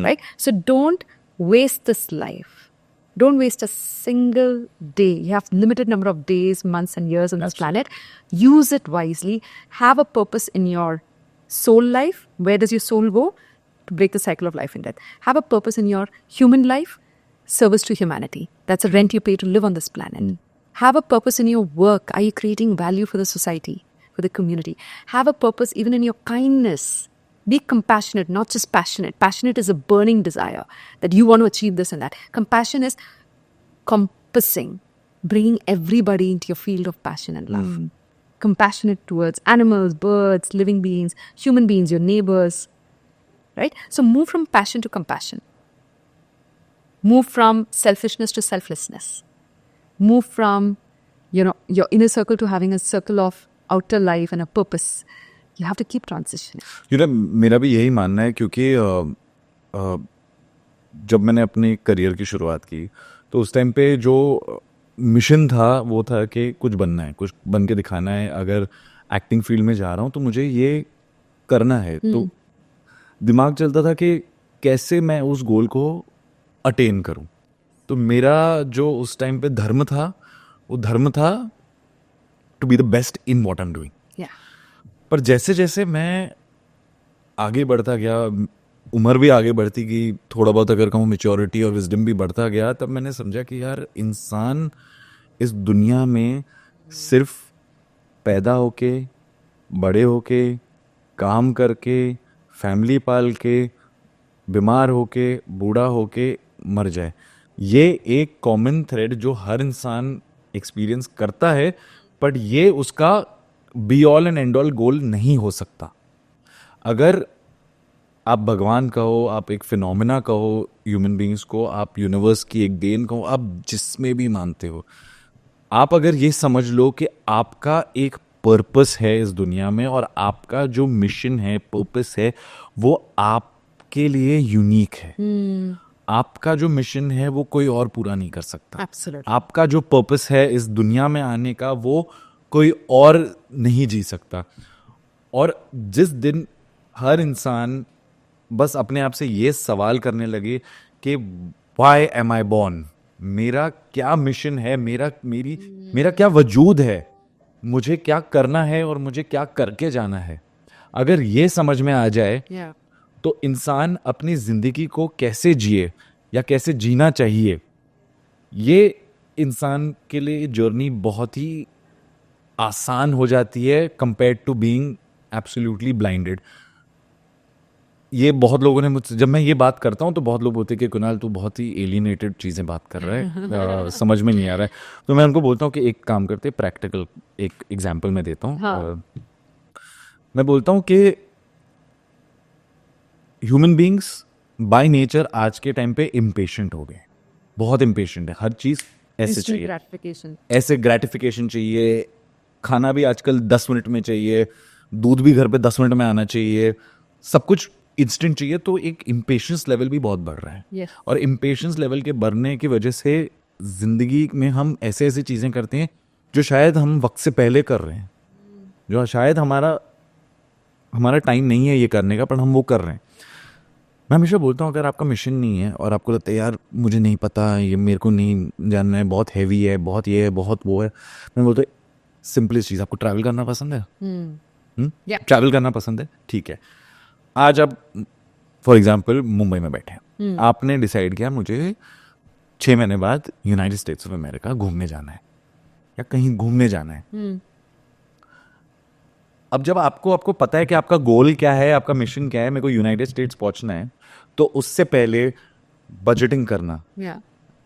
right? So don't waste this life. Don't waste a single day. You have limited number of days, months and years on this planet. Use it wisely. Have a purpose in your soul life. Where does your soul go? To break the cycle of life and death. Have a purpose in your human life, service to humanity. That's a rent you pay to live on this planet. Have a purpose in your work. Are you creating value for the society, for the community? Have a purpose even in your kindness. Be compassionate, not just passionate. Passionate is a burning desire that you want to achieve this and that. Compassion is compassing, bringing everybody into your field of passion and love. Compassionate towards animals, birds, living beings, human beings, your neighbors. Right? So move from passion to compassion. Move from selfishness to selflessness. Move from, you know, your inner circle to having a circle of outer life and a purpose. You have to keep transitioning. You know, मेरा भी यही मानना है क्योंकि जब मैंने अपने career की शुरुआत की तो उस टाइम पे जो मिशन था वो था कि कुछ बनना है, कुछ बन के दिखाना है. अगर एक्टिंग फील्ड में जा रहा हूँ तो मुझे ये करना है. तो दिमाग चलता था कि कैसे मैं उस गोल को अटेन करूं. तो मेरा जो उस टाइम पे धर्म था वो धर्म था to be the best in what I am doing. पर जैसे जैसे मैं आगे बढ़ता गया, उम्र भी आगे बढ़ती गई, थोड़ा बहुत अगर कहूँ मैच्योरिटी और विजडम भी बढ़ता गया, तब मैंने समझा कि यार इंसान इस दुनिया में सिर्फ पैदा होके, बड़े होके, काम करके, फैमिली पाल के, बीमार होके, बूढ़ा होके मर जाए, ये एक कॉमन थ्रेड जो हर इंसान एक्सपीरियंस करता है. बट ये उसका be all and end all goal नहीं हो सकता. अगर आप भगवान कहो, आप एक फिनोमिना कहो ह्यूमन बींग्स को, आप यूनिवर्स की एक देन कहो, आप जिसमें भी मानते हो, आप अगर ये समझ लो कि आपका एक पर्पस है इस दुनिया में और आपका जो मिशन है, पर्पस है, वो आपके लिए यूनिक है. आपका जो मिशन है वो कोई और पूरा नहीं कर सकता. Absolutely. आपका जो पर्पस है इस दुनिया में आने का वो कोई और नहीं जी सकता. और जिस दिन हर इंसान बस अपने आप से ये सवाल करने लगे कि व्हाई एम आई बॉर्न, मेरा क्या मिशन है, मेरा क्या वजूद है, मुझे क्या करना है और मुझे क्या करके जाना है, अगर ये समझ में आ जाए तो इंसान अपनी जिंदगी को कैसे जिए या कैसे जीना चाहिए, ये इंसान के लिए जर्नी बहुत ही आसान हो जाती है compared to being absolutely blinded. ये बहुत लोगों ने मुझसे, जब मैं ये बात करता हूँ तो बहुत लोग बोलते हैं कि कुणाल तू बहुत ही एलियनेटेड चीज़ें बात कर रहा है, समझ में नहीं आ रहा है. तो मैं उनको बोलता हूँ कि एक काम करते, प्रैक्टिकल एक एग्जांपल मैं देता हूँ. मैं बोलता हूँ कि ह्यूमन बींग्स बाय नेचर आज के टाइम पे इम्पेशेंट हो गए, बहुत इम्पेशेंट है. हर चीज़ ऐसे चाहिए, ऐसे ग्रेटिफिकेशन चाहिए. खाना भी आजकल 10 मिनट में चाहिए, दूध भी घर पे 10 मिनट में आना चाहिए, सब कुछ इंस्टेंट चाहिए. तो एक इम्पेशेंस लेवल भी बहुत बढ़ रहा है. और इम्पेशेंस लेवल के बढ़ने की वजह से जिंदगी में हम ऐसे ऐसी चीज़ें करते हैं जो शायद हम वक्त से पहले कर रहे हैं, जो शायद हमारा टाइम नहीं है ये करने का, पर हम वो कर रहे हैं. मैं हमेशा बोलता हूँ अगर आपका मिशन नहीं है और आपको लगता है यार मुझे नहीं पता, ये मेरे को नहीं जानना है, बहुत हैवी है, बहुत ये है, बहुत वो है, मैं बोलता हूँ सिंपलेस्ट चीज़, आपको ट्रैवल करना पसंद है? ट्रैवल करना पसंद है, ठीक है. आज आप फॉर एग्जाम्पल मुंबई में बैठे हैं, आपने डिसाइड किया मुझे 6 महीने बाद यूनाइटेड स्टेट्स ऑफ अमेरिका घूमने जाना है या कहीं घूमने जाना है। अब जब आपको पता है कि आपका गोल क्या है, आपका मिशन क्या है, मेरे को यूनाइटेड स्टेट्स पहुंचना है, तो उससे पहले बजटिंग करना,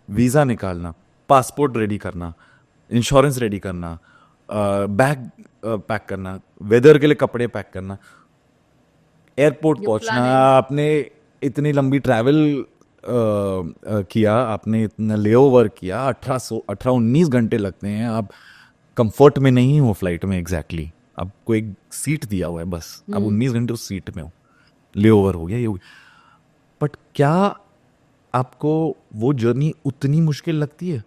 वीजा निकालना, पासपोर्ट रेडी करना, इंश्योरेंस रेडी करना, बैग पैक करना, वेदर के लिए कपड़े पैक करना, एयरपोर्ट पहुंचना, आपने इतनी लंबी ट्रैवल किया, आपने इतना लेओवर किया, 18-19 घंटे लगते हैं, आप कंफर्ट में नहीं हो फ्लाइट में एग्जैक्टली, आपको एक सीट दिया हुआ है बस, आप 19 घंटे उस सीट में हो, लेओवर हो गया, ये हो गया। बट क्या आपको वो जर्नी उतनी मुश्किल लगती है?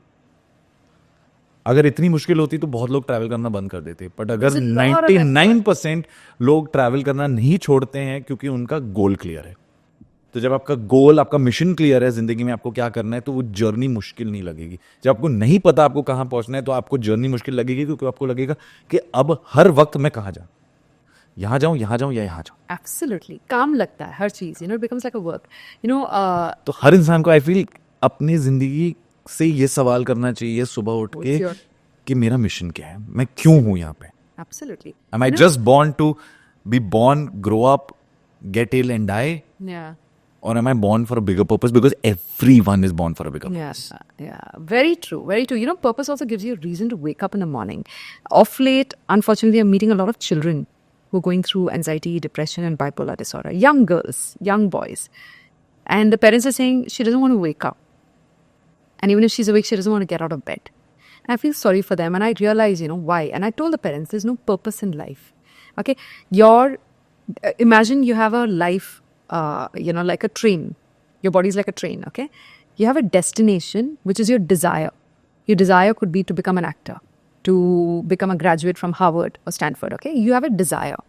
अगर इतनी मुश्किल होती तो बहुत लोग ट्रैवल करना बंद कर देते, बट अगर 99% लोग ट्रैवल करना नहीं छोड़ते हैं क्योंकि उनका गोल क्लियर है। तो जब आपका गोल, आपका मिशन क्लियर है जिंदगी में आपको क्या करना है, तो वो जर्नी मुश्किल नहीं लगेगी। जब आपको नहीं पता आपको कहाँ पहुंचना है तो आपको जर्नी मुश्किल लगेगी, क्योंकि आपको लगेगा कि अब हर वक्त मैं कहाँ जाऊँ, यहाँ जाऊँ या यहाँ जाऊँ। एब्सोल्युटली काम लगता है हर चीज, it becomes like a work, तो हर इंसान को आई फील अपनी जिंदगी से ये सवाल करना चाहिए सुबह उठ के कि मेरा मिशन क्या है, मैं क्यों हूँ यहाँ पे। Absolutely Am I just born to be born, grow up, get ill and die? Yeah. Or am I born for a bigger purpose? Because everyone is born for a bigger purpose. Yeah, very true, very true. Purpose also gives you a reason to wake up in the morning. Of late, unfortunately, I'm meeting a lot of children who are going through anxiety, depression, and bipolar disorder. Young girls, young boys. And the parents are saying she doesn't want to wake up. And even if she's awake, she doesn't want to get out of bed. And I feel sorry for them. And I realize, why. And I told the parents, there's no purpose in life. Okay? Imagine you have a life, like a train. Your body is like a train, okay? You have a destination, which is your desire. Your desire could be to become an actor, to become a graduate from Harvard or Stanford, okay? You have a desire.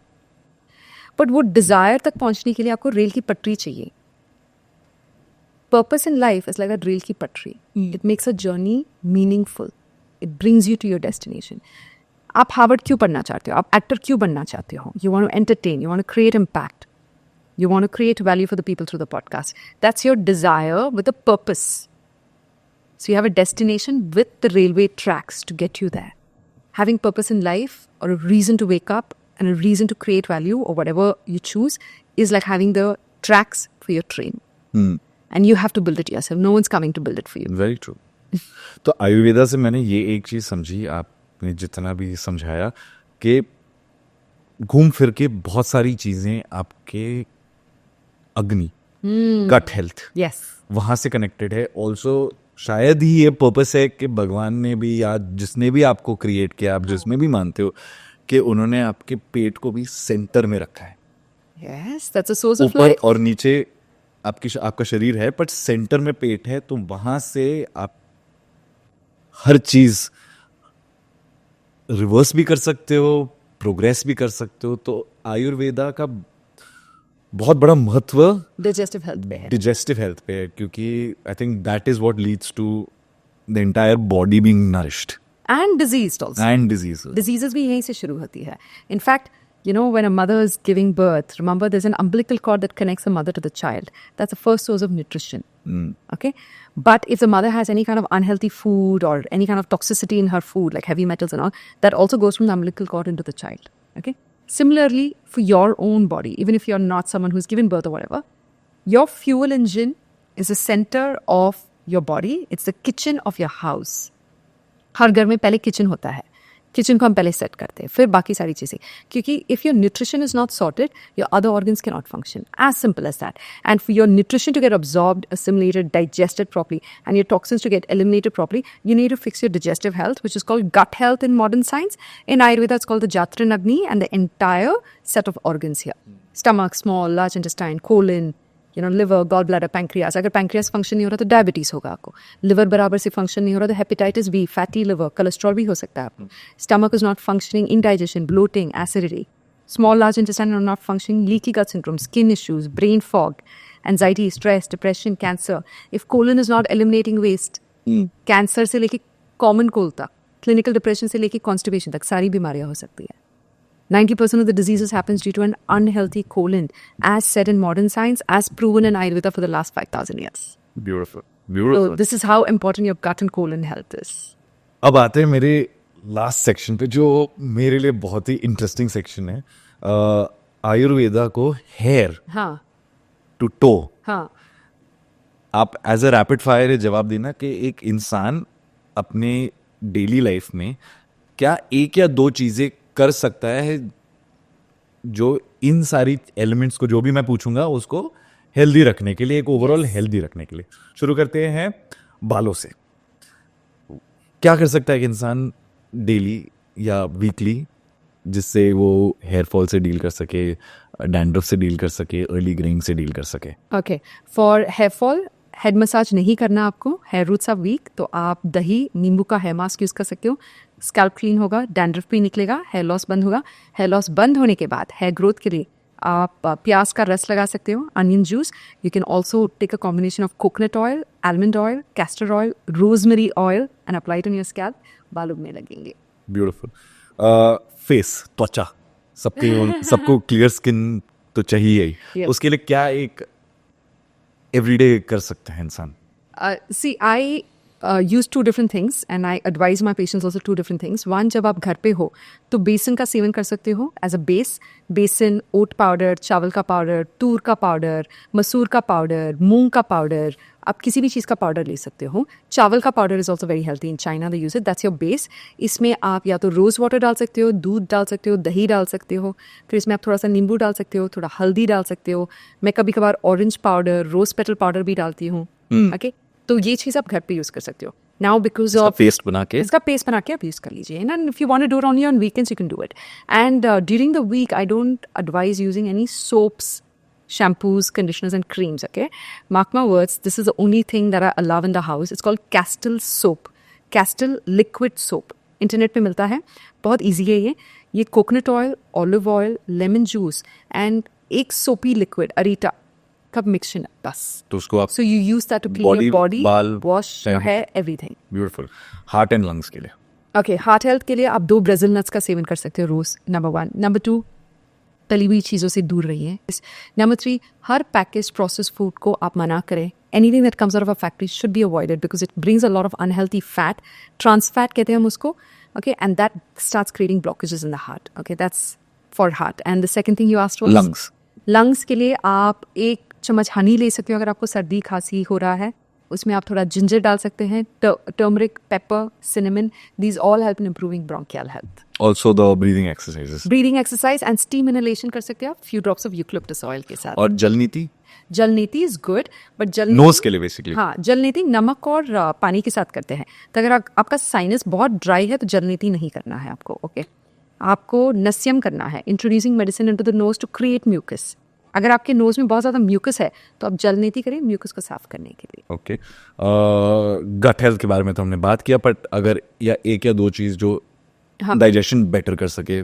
But वो desire तक पहुंचने के लिए आपको rail की पटरी चाहिए. Purpose in life is like that rail ki patri. It makes a journey meaningful. It brings you to your destination. आप हार्वर्ड क्यों पढ़ना चाहते हो? आप एक्टर क्यों बनना चाहते हो? You want to entertain. You want to create impact. You want to create value for the people through the podcast. That's your desire with a purpose. So you have a destination with the railway tracks to get you there. Having purpose in life or a reason to wake up and a reason to create value or whatever you choose is like having the tracks for your train. And you have to build it yourself. No one's coming to build it for you. Very true. तो आयुर्वेदा से मैंने ये एक चीज समझी, आपने जितना भी समझाया, कि घूम फिर के बहुत सारी चीजें आपके अग्नि, गट हेल्थ, Yes. वहां से कनेक्टेड है। ऑल्सो शायद ही ये पर्पस है कि भगवान ने भी, या जिसने भी आपको क्रिएट किया, आप जिसमें भी मानते हो, कि उन्होंने आपके पेट को भी सेंटर में रखा है। Yes, that's a source of ऊपर life. और नीचे आपका शरीर है, बट सेंटर में पेट है, तो वहां से आप हर चीज रिवर्स भी कर सकते हो, प्रोग्रेस भी कर सकते हो। तो आयुर्वेदा का बहुत बड़ा महत्व Digestive health पे है. डिजेस्टिव हेल्थ पे है, क्योंकि I think that is what leads to the entire body being nourished And diseased also. And disease. Diseases भी यहीं से शुरू होती है. In fact, when a mother is giving birth, remember there's an umbilical cord that connects the mother to the child. That's the first source of nutrition. Okay? But if the mother has any kind of unhealthy food or any kind of toxicity in her food, like heavy metals and all, that also goes from the umbilical cord into the child. Okay? Similarly, for your own body, even if you're not someone who's given birth or whatever, your fuel engine is the center of your body. It's the kitchen of your house. हर घर में पहले kitchen होता है. Kitchen को हम पहले set करते हैं, फिर बाकी सारी चीज़ें. क्योंकि if your nutrition is not sorted, your other organs can not function. As simple as that. And for your nutrition to get absorbed, assimilated, digested properly, and your toxins to get eliminated properly, you need to fix your digestive health, which is called gut health in modern science. In Ayurveda, it's called the Jatran Agni, and the entire set of organs here. Stomach, small, large intestine, colon, liver, gallbladder, pancreas. अगर pancreas function नहीं हो रहा तो diabetes होगा आपको. liver बराबर से function नहीं हो रहा तो hepatitis B, fatty liver, cholesterol भी हो सकता है आपको. stomach is not functioning, indigestion, bloating, acidity. small, large intestine are not functioning, leaky gut syndrome, skin issues, brain fog, anxiety, stress, depression, cancer. If colon is not eliminating waste, cancer से लेके common cold तक, clinical depression से लेके constipation तक सारी बीमारियां हो सकती है. 90% of the diseases happens due to an unhealthy colon, as said in modern science, as proven in Ayurveda for the last 5,000 years. Beautiful So beautiful this is how important your gut and colon health is. अब आते हैं मेरे last section पे, जो मेरे लिए बहुत ही इंटरेस्टिंग सेक्शन है. आयुर्वेदा को हेयर हाँ टू टो, हाँ आप एज अ रैपिड फायर जवाब देना कि एक इंसान अपने डेली लाइफ में क्या एक या दो चीजें कर सकता है जो इन सारी एलिमेंट्स को, जो भी मैं पूछूंगा, उसको हेल्दी रखने के लिए, एक ओवरऑल हेल्दी रखने के लिए. शुरू करते हैं बालों से. क्या कर सकता है एक इंसान डेली या वीकली जिससे वो हेयर फॉल से डील कर सके, डैंड्रफ से डील कर सके, अर्ली ग्रेइंग से डील कर सके? Okay, for hair fall head massage नहीं करना आपको, हेयर रूट्स आर वीक, तो आप दही नींबू का हेयर मास्क यूज़ कर सकते हो. स्कैल्प क्लीन होगा, डैंड्रफ भी निकलेगा, हेयर लॉस बंद होगा. हेयर लॉस बंद होने के बाद हेयर ग्रोथ के लिए आप प्याज का रस लगा सकते हो, onion juice. You can also take a combination of coconut oil, almond oil, castor oil, rosemary oil and apply it on your scalp. बाल उगने लगेंगे. ब्यूटीफुल. फेस, त्वचा, सबको क्लियर स्किन तो चाहिए ही. Yes. उसके लिए क्या एक एवरीडे कर सकते हैं इंसान? See, I use two different things and I advise my patients also two different things. One, जब आप घर पे हो तो बेसन का सेवन कर सकते हो एज अ बेस. बेसन, ओट पाउडर, चावल का पाउडर, तूर का पाउडर, मसूर का पाउडर, मूंग का पाउडर, आप किसी भी चीज़ का पाउडर ले सकते हो. चावल का powder is also very healthy, in China they use it, that's your base. इसमें आप या तो रोज़ वाटर डाल सकते हो, दूध डाल सकते हो, दही डाल सकते हो. फिर इसमें आप थोड़ा सा नींबू डाल सकते हो, थोड़ा हल्दी डाल सकते हो. मैं कभी कभार orange powder, rose petal powder भी डालती हूँ. ओके, तो ये चीज़ आप घर पे यूज़ कर सकते हो. नाउ बिकॉज ऑफ पेस्ट बना के, इसका पेस्ट बना के आप यूज़ कर लीजिए. And if you want to do it only on weekends you can do it. And during the week I don't advise using any soaps, shampoos, conditioners and creams, okay? Mark my words, this is the only thing that I allow in the house. It's called Castle soap. Castle liquid soap. Internet पे मिलता है, बहुत easy है ये. ये coconut oil, olive oil, lemon juice and एक सोपी liquid अरीटा का मिक्सचर, बस. तो उसको आप So you use that to clean your body, बाल, wash your hair, everything. Beautiful. Heart and lungs के लिए? ओके, हार्ट हेल्थ के लिए आप 2 ब्राज़िल नट्स का सेवन कर सकते हो रोज़, नंबर 1. नंबर 2, तली हुई चीज़ों से दूर रहिए. नंबर 3, हर पैकेज प्रोसेस फूड को आप मना करें. Anything that comes out of a factory should be avoided because it brings a lot of unhealthy fat. Trans fat कहते हैं हम उसको. Okay, and that starts creating blockages in the heart. Okay, that's for heart. And the second thing you asked was lungs. Lungs के लिए आप 1 चम्मच हनी ले सकते हो अगर आपको सर्दी खांसी हो रहा है. उसमें आप थोड़ा जिंजर डाल सकते हैं, turmeric, paper, cinnamon. These all help in improving bronchial health. Also the breathing exercises. Breathing exercise and steam inhalation कर सकते हो आप few drops of eucalyptus oil के साथ. और जलनीति? जलनीति इज गुड, बट नोज के लिए बेसिकली. हाँ, जलनीति नमक और पानी के साथ करते हैं. तो अगर आपका साइनस बहुत ड्राई है तो जलनीति नहीं करना है आपको. ओके, आपको नस्यम करना है, introducing medicine into the nose to create mucus. अगर आपके नोज में बहुत ज़्यादा म्यूकस है तो आप जलनीति करें म्यूकस को साफ करने के लिए. ओके, गट हेल्थ के बारे में तो हमने बात किया, बट अगर या एक या दो चीज़ जो डाइजेशन बेटर कर सके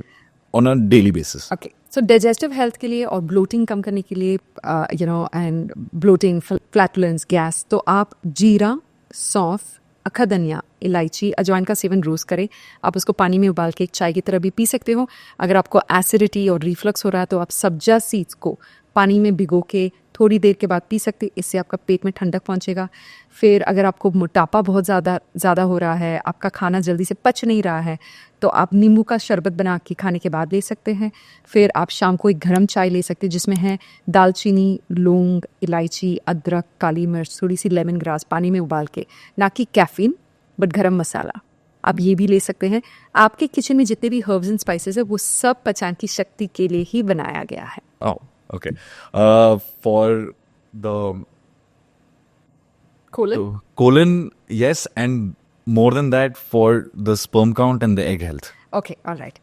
on a daily basis. Okay, so digestive health के लिए और ब्लोटिंग कम करने के लिए, एंड ब्लोटिंग, फ्लैटुलेंस, गैस, तो आप जीरा, सौंफ, अखा धनिया, इलायची, अजवाइन का सेवन रोज़ करें. आप उसको पानी में उबाल के एक चाय की तरह भी पी सकते हो. अगर आपको एसिडिटी और रिफ्लक्स हो रहा है तो आप सब्जा सीड्स को पानी में भिगो के थोड़ी देर के बाद पी सकते. इससे आपका पेट में ठंडक पहुंचेगा. फिर अगर आपको मोटापा बहुत ज़्यादा हो रहा है, आपका खाना जल्दी से पच नहीं रहा है, तो आप नींबू का शरबत बना के खाने के बाद ले सकते हैं. फिर आप शाम को एक गर्म चाय ले सकते हैं जिसमें है दालचीनी, लौंग, इलायची, अदरक, काली मिर्च, थोड़ी सी लेमन ग्रास, पानी में उबाल के, ना कि कैफीन बट गरम मसाला. आप ये भी ले सकते हैं. आपके किचन में जितने भी हर्ब्स एंड स्पाइसेस है वो सब पचाने की शक्ति के लिए ही बनाया गया है. Oh, okay. For the colon, yes, and more than that, for the sperm count and the egg health. Okay, all right.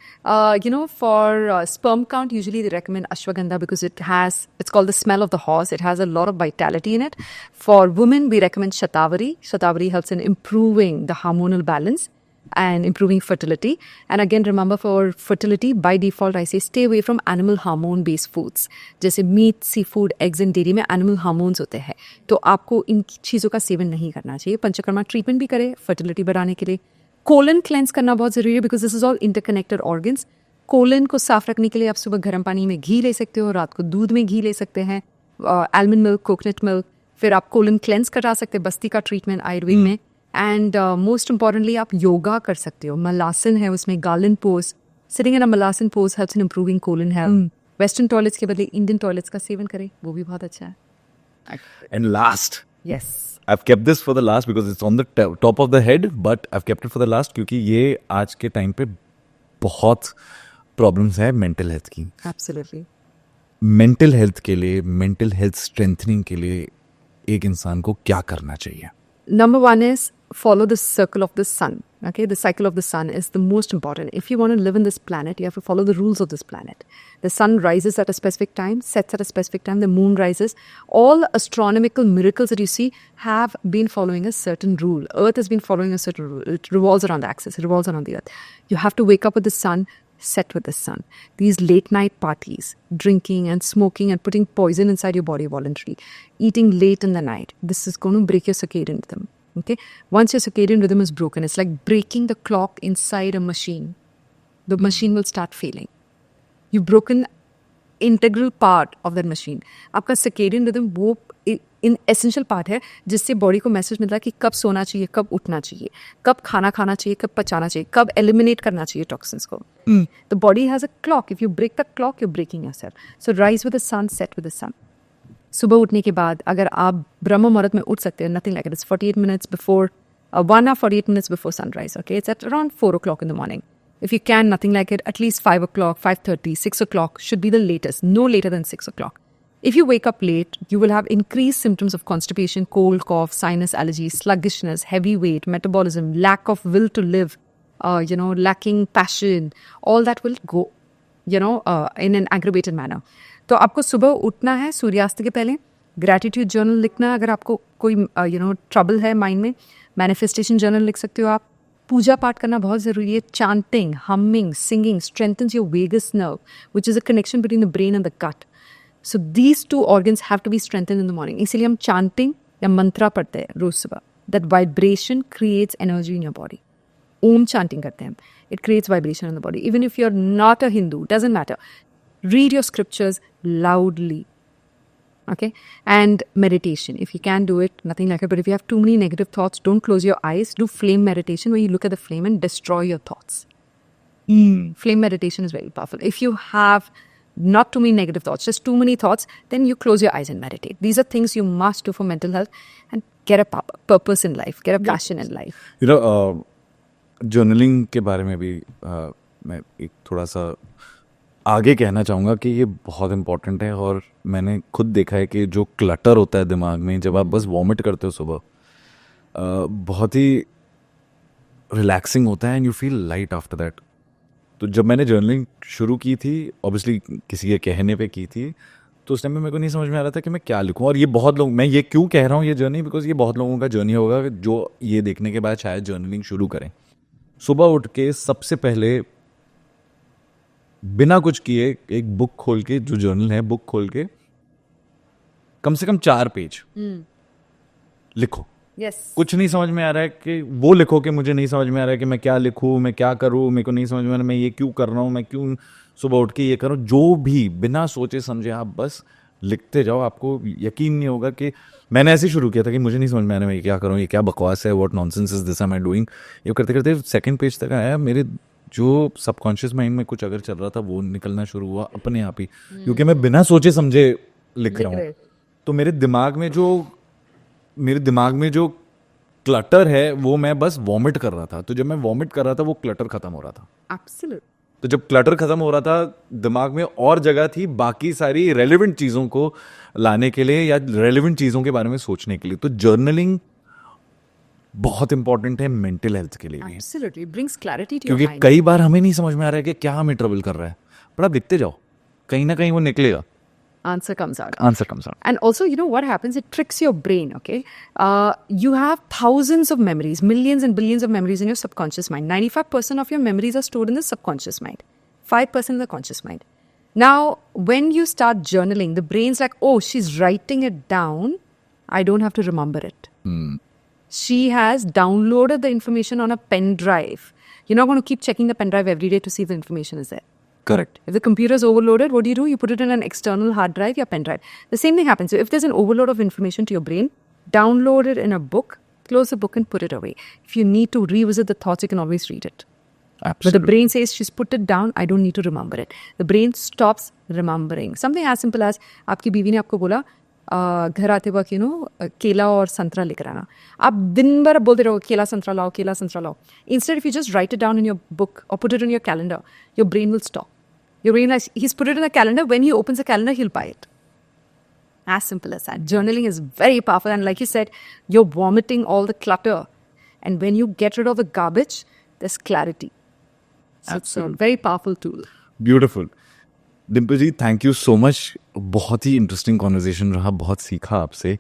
For sperm count, usually they recommend ashwagandha because it's called the smell of the horse. It has a lot of vitality in it. For women, we recommend shatavari. Shatavari helps in improving the hormonal balance and improving fertility. And again, remember, for fertility, by default, I say stay away from animal hormone-based foods. जैसे meat, seafood, eggs and dairy में animal hormones होते हैं. तो आपको इन चीज़ों का seven नहीं करना चाहिए. पंचकर्मा ट्रीटमेंट भी करें fertility बढ़ाने के लिए. कोलन क्लेंस करना बहुत ज़रूरी है because this is all interconnected organs. Colon को साफ रखने के लिए आप सुबह गर्म पानी में घी ले सकते हो, रात को दूध में घी ले सकते हैं, आलमंड मिल्क, कोकोनट मिल्क. फिर आप कोलन क्लेंस करा सकते हैं, बस्ती का ट्रीटमेंट आयुर्वेद में. एंड मोस्ट इम्पॉर्टेंटली आप योगा कर सकते हो. मलासन है उसमें, garland pose. Sitting in a Malasana pose helps in improving colon health. Western toilets के बदले इंडियन टॉयलेट्स का सेवन करें, वो भी बहुत अच्छा है. And last, yes. I've kept this for the last because it's on the top of the head, but I've kept it for the last क्योंकि ये आज के टाइम पे बहुत प्रॉब्लम्स है मेंटल हेल्थ की. एब्सोल्युटली. मेंटल हेल्थ के लिए, मेंटल हेल्थ स्ट्रेंथनिंग के लिए एक इंसान को क्या करना चाहिए? Number one is follow the circle of the sun. Okay, the cycle of the sun is the most important. If you want to live in this planet, you have to follow the rules of this planet. The sun rises at a specific time, sets at a specific time, the moon rises. All astronomical miracles that you see have been following a certain rule. Earth has been following a certain rule. It revolves around the axis, it revolves around the earth. You have to wake up with the sun, set with the sun. These late night parties, drinking and smoking and putting poison inside your body voluntarily, eating late in the night, this is going to break your circadian rhythm. Okay, once your circadian rhythm is broken, it's like breaking the clock inside a machine. The machine will start failing. You've broken integral part of that machine. आपका circadian rhythm वो इन essential part है जिससे body को message मिलता है कि कब सोना चाहिए, कब उठना चाहिए, कब खाना खाना चाहिए, कब पचाना चाहिए, कब एलिमिनेट करना चाहिए टॉक्सिन्स को. The body has a clock. If you break the clock, you breaking yourself. So rise with the sun, set with the sun. सुबह उठने के बाद अगर आप ब्रह्म मुहूर्त में उठ सकते हैं, nothing like it, it's 48 minutes before 1 hour 48 minutes before sunrise. Okay, it's at around 4 o'clock in the morning. If you can, nothing like it, at least 5 o'clock, 5:30, 6 o'clock should be the latest. No later than 6 o'clock. If you wake up late, you will have increased symptoms of constipation, cold, cough, sinus allergies, sluggishness, heavy weight, metabolism, lack of will to live, lacking passion. All that will go, in an aggravated manner. तो आपको सुबह उठना है सूर्यास्त के पहले. Gratitude journal लिखना है अगर आपको कोई ट्रबल है माइंड में. मैनिफेस्टेशन जर्नल लिख सकते हो आप. पूजा पाठ करना बहुत ज़रूरी है. Chanting, humming, singing strengthens your vagus nerve, which is a connection between the brain and the gut. So these two organs have to be strengthened in the morning. इसीलिए हम चांटिंग या मंत्रा पढ़ते हैं रोज सुबह. That vibration creates energy in your body. Om chanting करते हैं. It creates vibration in the body. Even if you're not a Hindu, doesn't matter. Read your scriptures loudly. Okay, and meditation. If you can do it, nothing like it. But if you have too many negative thoughts, don't close your eyes. Do flame meditation where you look at the flame and destroy your thoughts. Flame meditation is very powerful. If you have not too many negative thoughts, just too many thoughts, then you close your eyes and meditate. These are things you must do for mental health and get a purpose in life, get a passion in life. Journaling के बारे में भी मैं एक थोड़ा सा आगे कहना चाहूँगा कि ये बहुत इम्पोर्टेंट है. और मैंने खुद देखा है कि जो क्लटर होता है दिमाग में जब आप बस वॉमिट करते हो सुबह, बहुत ही रिलैक्सिंग होता है and you feel light after that. तो जब मैंने जर्नलिंग शुरू की थी, ऑब्वियसली किसी के कहने पे की थी, तो उस टाइम में मेरे को नहीं समझ में आ रहा था कि मैं क्या लिखूं. और ये बहुत लोग, मैं ये क्यों कह रहा हूँ ये जर्नी, बिकॉज ये बहुत लोगों का जर्नी होगा जो ये देखने के बाद शायद जर्नलिंग शुरू करें. सुबह उठ के सबसे पहले बिना कुछ किए एक बुक खोल के, जो जर्नल है बुक खोल के कम से कम 4 पेज लिखो. Yes. कुछ नहीं समझ में आ रहा है कि वो लिखो कि मुझे नहीं समझ में आ रहा है कि मैं क्या लिखूं, मैं क्या करूं, मेरे को नहीं समझ में आ रहा है मैं ये क्यों कर रहा हूं, मैं क्यों सुबह उठ के ये करूं. जो भी बिना सोचे समझे आप बस लिखते जाओ. आपको यकीन नहीं होगा कि मैंने ऐसे शुरू किया था कि मुझे नहीं समझ में आ रहा है मैं क्या करूं, ये क्या बकवास है, what nonsense is this am I doing. ये करते करते 2nd पेज तक आया. मेरे जो सबकॉन्शियस माइंड में कुछ अगर चल रहा था वो निकलना शुरू हुआ अपने आप ही, क्योंकि मैं बिना सोचे समझे लिख रहा हूँ. तो मेरे दिमाग में जो क्लटर है वो मैं बस वॉमिट कर रहा था. तो जब मैं वॉमिट कर रहा था वो क्लटर खत्म हो रहा था. Absolute. तो जब क्लटर खत्म हो रहा था दिमाग में और जगह थी बाकी सारी रेलेवेंट चीज़ों को लाने के लिए या रेलेवेंट चीज़ों के बारे में सोचने के लिए. तो जर्नलिंग बहुत इंपॉर्टेंट है मेंटल हेल्थ के लिए भी. Absolutely. It brings clarity to your क्योंकि mind. कई बार हमें नहीं समझ में आ रहा है कि क्या हमें ट्रबल कर रहा है, पर आप लिखते जाओ, कहीं ना कहीं वो निकलेगा. Answer comes out. Answer comes out. And also, what happens? It tricks your brain, okay? You have thousands of memories, millions and billions of memories in your subconscious mind. 95% of your memories are stored in the subconscious mind. 5% in the conscious mind. Now, when you start journaling, the brain's like, oh, she's writing it down. I don't have to remember it. She has downloaded the information on a pen drive. You're not going to keep checking the pen drive every day to see if the information is there. Correct. If the computer is overloaded, what do? You put it in an external hard drive, your pen drive. The same thing happens. So if there's an overload of information to your brain, download it in a book, close the book and put it away. If you need to revisit the thoughts, you can always read it. Absolutely. But the brain says, she's put it down, I don't need to remember it. The brain stops remembering. Something as simple as, आपकी बीवी ने आपको बोला, घर आते वक्त केला और संतरा लेकर आना. आप दिन भर बोलते रहो केला संतरा लाओ. Instead, if you just write it down in your book or put it in your calendar, your brain will stop. Your brain, he's put it in the calendar. When he opens the calendar, he'll buy it. As simple as that. Journaling is very powerful. And like you said, you're vomiting all the clutter. And when you get rid of the garbage, there's clarity. So it's a very powerful tool. Beautiful. Dimple ji, thank you so much. बहुत ही interesting conversation रहा, बहुत सीखा आपसे.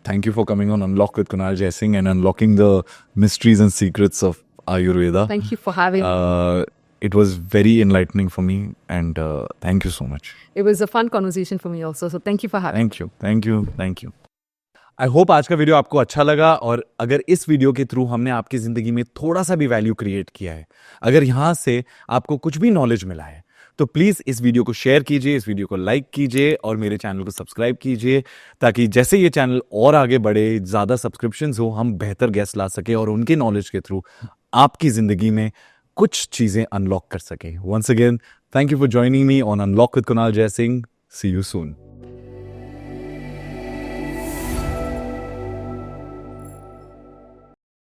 Thank you for coming on unlock with Kunal Jaisingh and unlocking the mysteries and secrets of Ayurveda. Thank you for having me. It was very enlightening for me and thank you so much. It was a fun conversation for me also. So thank you for having me. Thank you. I hope आज का video आपको अच्छा लगा, और अगर इस video के through हमने आपकी ज़िंदगी में थोड़ा सा भी वैल्यू क्रिएट किया है, अगर यहाँ से आपको कुछ भी नॉलेज मिला है, तो प्लीज़ इस वीडियो को शेयर कीजिए, इस वीडियो को लाइक कीजिए और मेरे चैनल को सब्सक्राइब कीजिए, ताकि जैसे ये चैनल और आगे बढ़े, ज़्यादा सब्सक्रिप्शंस हो, हम बेहतर गेस्ट ला सके और उनके नॉलेज के थ्रू आपकी ज़िंदगी में कुछ चीज़ें अनलॉक कर सकें. Once again, thank you for joining me on unlock with Kunal Jaisingh. See you soon.